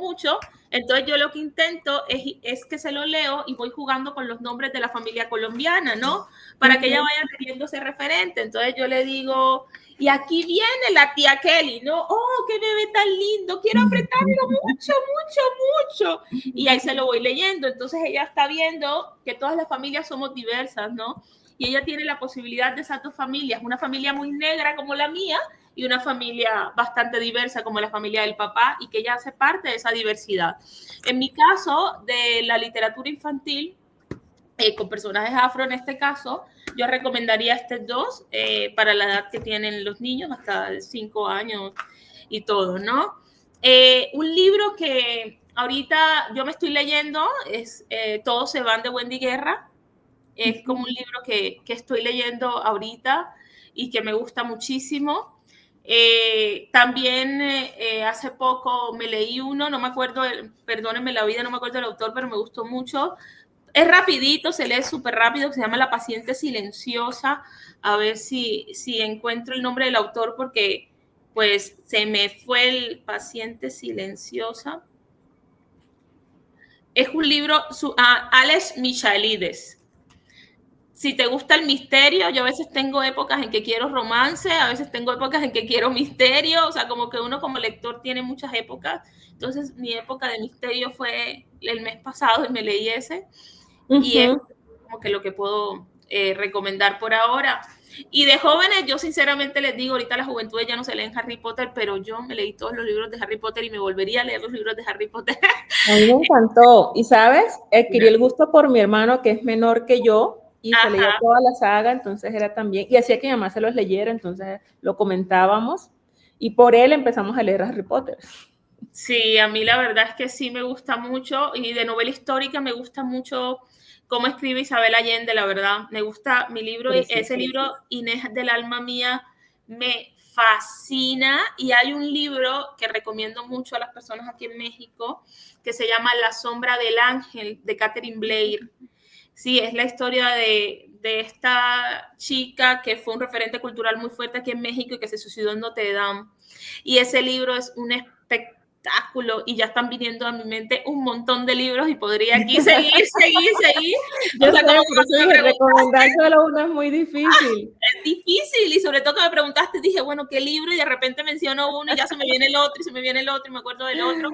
Speaker 2: entonces yo lo que intento es que se lo leo y voy jugando con los nombres de la familia colombiana, ¿no? Para que ella vaya teniendo ese referente. Entonces yo le digo, y aquí viene la tía Kelly, ¿no? Oh, qué bebé tan lindo, quiero apretarlo mucho, mucho, mucho. Y ahí se lo voy leyendo. Entonces ella está viendo que todas las familias somos diversas, ¿no? Y ella tiene la posibilidad de esas dos familias, una familia muy negra como la mía y una familia bastante diversa como la familia del papá, y que ella hace parte de esa diversidad. En mi caso, de la literatura infantil, con personajes afro en este caso, yo recomendaría estos dos para la edad que tienen los niños, hasta 5 años y todo, ¿no? Un libro que ahorita yo me estoy leyendo es Todos se van de Wendy Guerra. Es como un libro que estoy leyendo ahorita y que me gusta muchísimo. También hace poco me leí uno, no me acuerdo, perdónenme la vida, no me acuerdo del autor, pero me gustó mucho. Es rapidito, se lee súper rápido, se llama La paciente silenciosa. A ver si encuentro el nombre del autor, porque pues se me fue el paciente silenciosa. Es un libro, Alex Michaelides. Si te gusta el misterio, yo a veces tengo épocas en que quiero romance, a veces tengo épocas en que quiero misterio, o sea, como que uno como lector tiene muchas épocas. Entonces, mi época de misterio fue el mes pasado y me leí ese. Y es como que lo que puedo recomendar por ahora. Y de jóvenes, yo sinceramente les digo, ahorita la juventud ya no se leen Harry Potter, pero yo me leí todos los libros de Harry Potter y me volvería a leer los libros de Harry Potter.
Speaker 1: A mí me encantó. Y, ¿sabes? Adquirí el gusto por mi hermano, que es menor que yo, y se leía toda la saga, entonces era también, y hacía que mi mamá se los leyera, entonces lo comentábamos, y por él empezamos a leer Harry Potter.
Speaker 2: Sí, a mí la verdad es que sí me gusta mucho, y de novela histórica me gusta mucho cómo escribe Isabel Allende, la verdad. Me gusta mi libro, sí, ese libro, Inés del alma mía, me fascina, y hay un libro que recomiendo mucho a las personas aquí en México que se llama La sombra del ángel, de Catherine Blair. Sí, es la historia de esta chica que fue un referente cultural muy fuerte aquí en México y que se suicidó en Notre Dame. Y ese libro es un espectáculo, y ya están viniendo a mi mente un montón de libros y podría aquí seguir.
Speaker 1: Yo sé, por eso recomendar solo uno es muy difícil.
Speaker 2: Es difícil, y sobre todo que me preguntaste, dije, bueno, ¿qué libro? Y de repente menciono uno y ya se me viene el otro, y se me viene el otro, y me acuerdo del otro.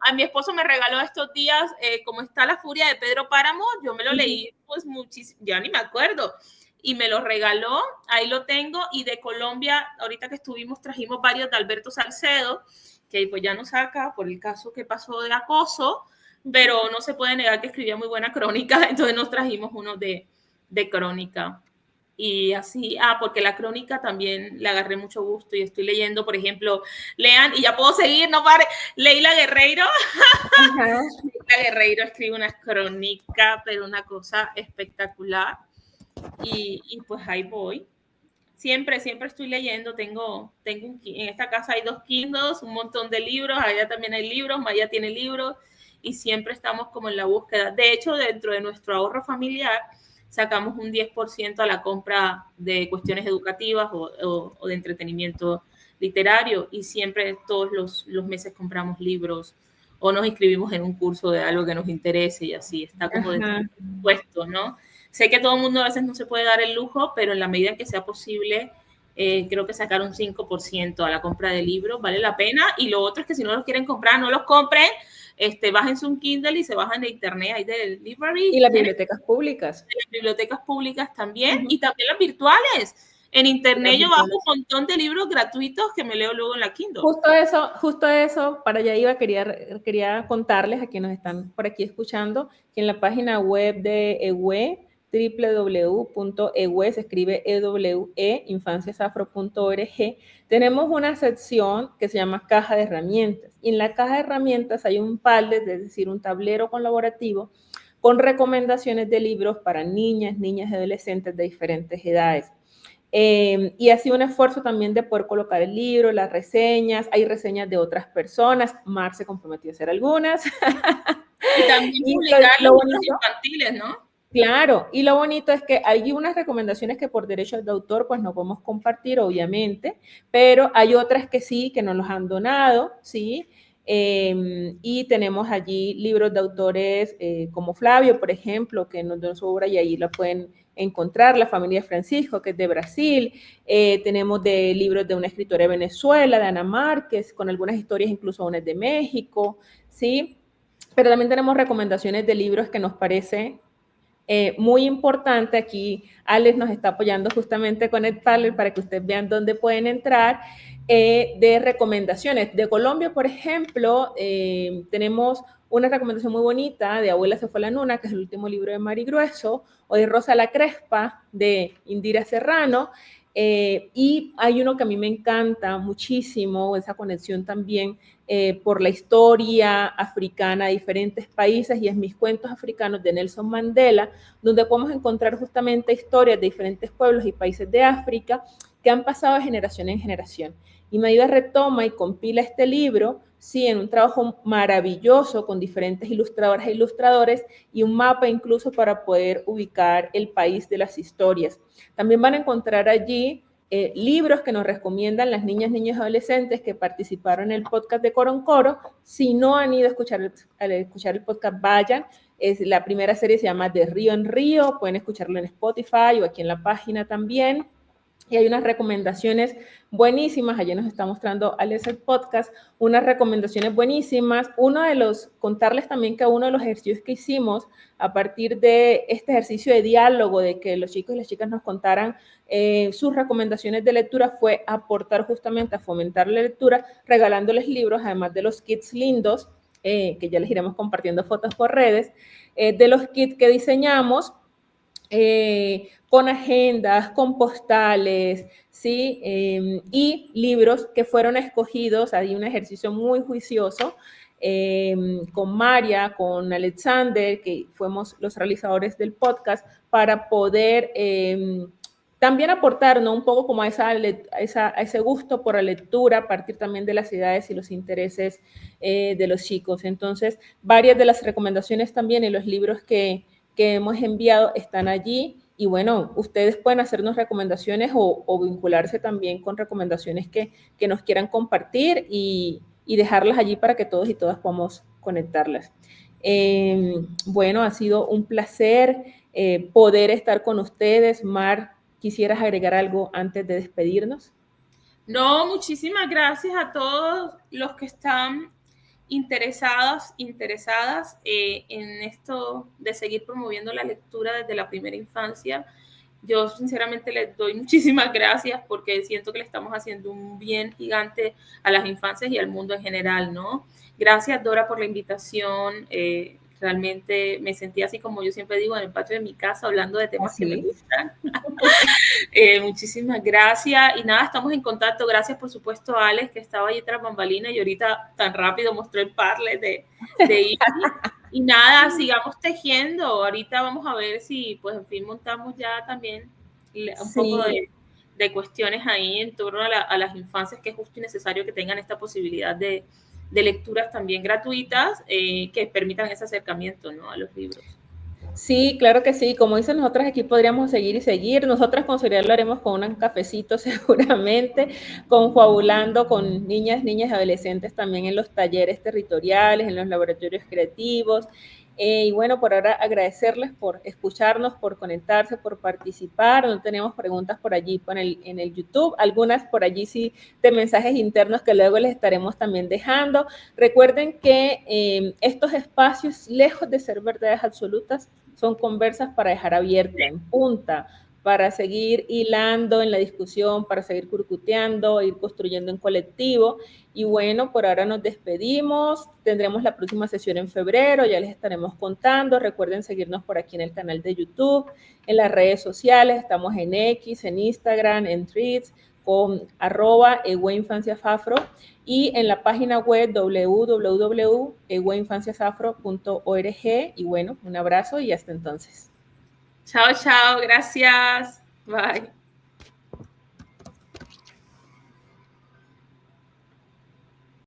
Speaker 2: A mi esposo me regaló estos días, como está La furia de Pedro Páramo, yo me lo leí pues muchísimo, ya ni me acuerdo, y me lo regaló, ahí lo tengo. Y de Colombia, ahorita que estuvimos, trajimos varios de Alberto Salcedo, que pues ya no saca por el caso que pasó de acoso, pero no se puede negar que escribía muy buena crónica, entonces nos trajimos uno de crónica. Y así, porque la crónica también le agarré mucho gusto, y estoy leyendo, por ejemplo, lean, y ya puedo seguir, no pare, Leila Guerreiro. Leila Guerreiro escribe una crónica, pero una cosa espectacular, y pues ahí voy. Siempre estoy leyendo, tengo en esta casa hay 2 Kindles, un montón de libros, allá también hay libros, Maya tiene libros, y siempre estamos como en la búsqueda. De hecho, dentro de nuestro ahorro familiar, sacamos un 10% a la compra de cuestiones educativas o de entretenimiento literario, y siempre todos los meses compramos libros o nos inscribimos en un curso de algo que nos interese, y así está como puesto, ¿no? Sé que todo el mundo a veces no se puede dar el lujo, pero en la medida que sea posible, creo que sacar un 5% a la compra de libros vale la pena. Y lo otro es que si no los quieren comprar, no los compren. bájense un Kindle y se bajan de internet, hay de library.
Speaker 1: Y las bibliotecas públicas.
Speaker 2: Las bibliotecas públicas también, y también las virtuales. En internet yo bajo un montón de libros gratuitos que me leo luego en la Kindle.
Speaker 1: Justo eso, para allá iba, quería contarles a quienes están por aquí escuchando, que en la página web de EWE, www.ewe, se escribe EWE, infanciasafro.org, tenemos una sección que se llama caja de herramientas. Y en la caja de herramientas hay un pallet, es decir, un tablero colaborativo con recomendaciones de libros para niñas y adolescentes de diferentes edades. Y ha sido un esfuerzo también de poder colocar el libro, las reseñas, hay reseñas de otras personas, Mar se comprometió a hacer algunas.
Speaker 2: Y también publicar los libros infantiles, ¿no?
Speaker 1: Claro, y lo bonito es que hay unas recomendaciones que por derechos de autor pues no podemos compartir, obviamente, pero hay otras que sí, que nos los han donado, ¿sí? Y tenemos allí libros de autores como Flavio, por ejemplo, que nos dio su obra y ahí la pueden encontrar, La familia Francisco, que es de Brasil. Tenemos de libros de una escritora de Venezuela, de Ana Márquez, con algunas historias, incluso unas de México, ¿sí? Pero también tenemos recomendaciones de libros que nos parece muy importante. Aquí Alex nos está apoyando justamente con el panel para que ustedes vean dónde pueden entrar, de recomendaciones. De Colombia, por ejemplo, tenemos una recomendación muy bonita de Abuela se fue la Nuna, que es el último libro de Mari Grueso, o de Rosa la Crespa, de Indira Serrano. Y hay uno que a mí me encanta muchísimo, esa conexión también por la historia africana de diferentes países, y es Mis cuentos africanos de Nelson Mandela, donde podemos encontrar justamente historias de diferentes pueblos y países de África que han pasado de generación en generación. Y Maida retoma y compila este libro, sí, en un trabajo maravilloso con diferentes ilustradoras e ilustradores y un mapa incluso para poder ubicar el país de las historias. También van a encontrar allí libros que nos recomiendan las niñas, niños y adolescentes que participaron en el podcast de Coro en Coro. Si no han ido a escuchar el podcast, vayan. La primera serie se llama De Río en Río, pueden escucharlo en Spotify o aquí en la página también. Y hay unas recomendaciones buenísimas, allí nos está mostrando Alex el podcast, unas recomendaciones buenísimas. Contarles también que uno de los ejercicios que hicimos a partir de este ejercicio de diálogo, de que los chicos y las chicas nos contaran sus recomendaciones de lectura, fue aportar justamente a fomentar la lectura, regalándoles libros, además de los kits lindos, que ya les iremos compartiendo fotos por redes, de los kits que diseñamos, con agendas, con postales, ¿sí? Y libros que fueron escogidos. Hay un ejercicio muy juicioso con María, con Alexander, que fuimos los realizadores del podcast, para poder también aportar, ¿no?, un poco como a ese gusto por la lectura a partir también de las edades y los intereses de los chicos. Entonces, varias de las recomendaciones también en los libros que hemos enviado están allí, y bueno, ustedes pueden hacernos recomendaciones o vincularse también con recomendaciones que nos quieran compartir y dejarlas allí para que todos y todas podamos conectarlas. Bueno, ha sido un placer poder estar con ustedes. Mar, ¿quisieras agregar algo antes de despedirnos?
Speaker 2: No, muchísimas gracias a todos los que están interesadas en esto de seguir promoviendo la lectura desde la primera infancia. Yo sinceramente les doy muchísimas gracias porque siento que le estamos haciendo un bien gigante a las infancias y al mundo en general, ¿no? Gracias, Dora, por la invitación. Realmente me sentí así, como yo siempre digo, en el patio de mi casa hablando de temas que me gustan. Muchísimas gracias. Y nada, estamos en contacto. Gracias, por supuesto, a Alex, que estaba allí tras bambalinas y ahorita tan rápido mostró el parle de Ivy. Y nada, sigamos tejiendo. Ahorita vamos a ver si, pues, en fin, montamos ya también un poco de cuestiones ahí en torno a las infancias, que es justo y necesario que tengan esta posibilidad de lecturas también gratuitas que permitan ese acercamiento, ¿no?, a los libros.
Speaker 1: Sí, claro que sí. Como dicen, nosotras aquí podríamos seguir y seguir. Nosotras con seguridad lo haremos con un cafecito seguramente, confabulando con niñas y adolescentes también en los talleres territoriales, en los laboratorios creativos. Y bueno, por ahora agradecerles por escucharnos, por conectarse, por participar. No tenemos preguntas por allí en el YouTube, algunas por allí sí de mensajes internos que luego les estaremos también dejando. Recuerden que estos espacios, lejos de ser verdades absolutas, son conversas para dejar abierta, en punta, para seguir hilando en la discusión, para seguir curcuteando, ir construyendo en colectivo. Y bueno, por ahora nos despedimos. Tendremos la próxima sesión en febrero, ya les estaremos contando. Recuerden seguirnos por aquí en el canal de YouTube, en las redes sociales. Estamos en X, en Instagram, en Threads, con @egueinfanciasafro y en la página web www.egueinfanciasafro.org. Y bueno, un abrazo y hasta entonces.
Speaker 2: Chao, chao, gracias. Bye.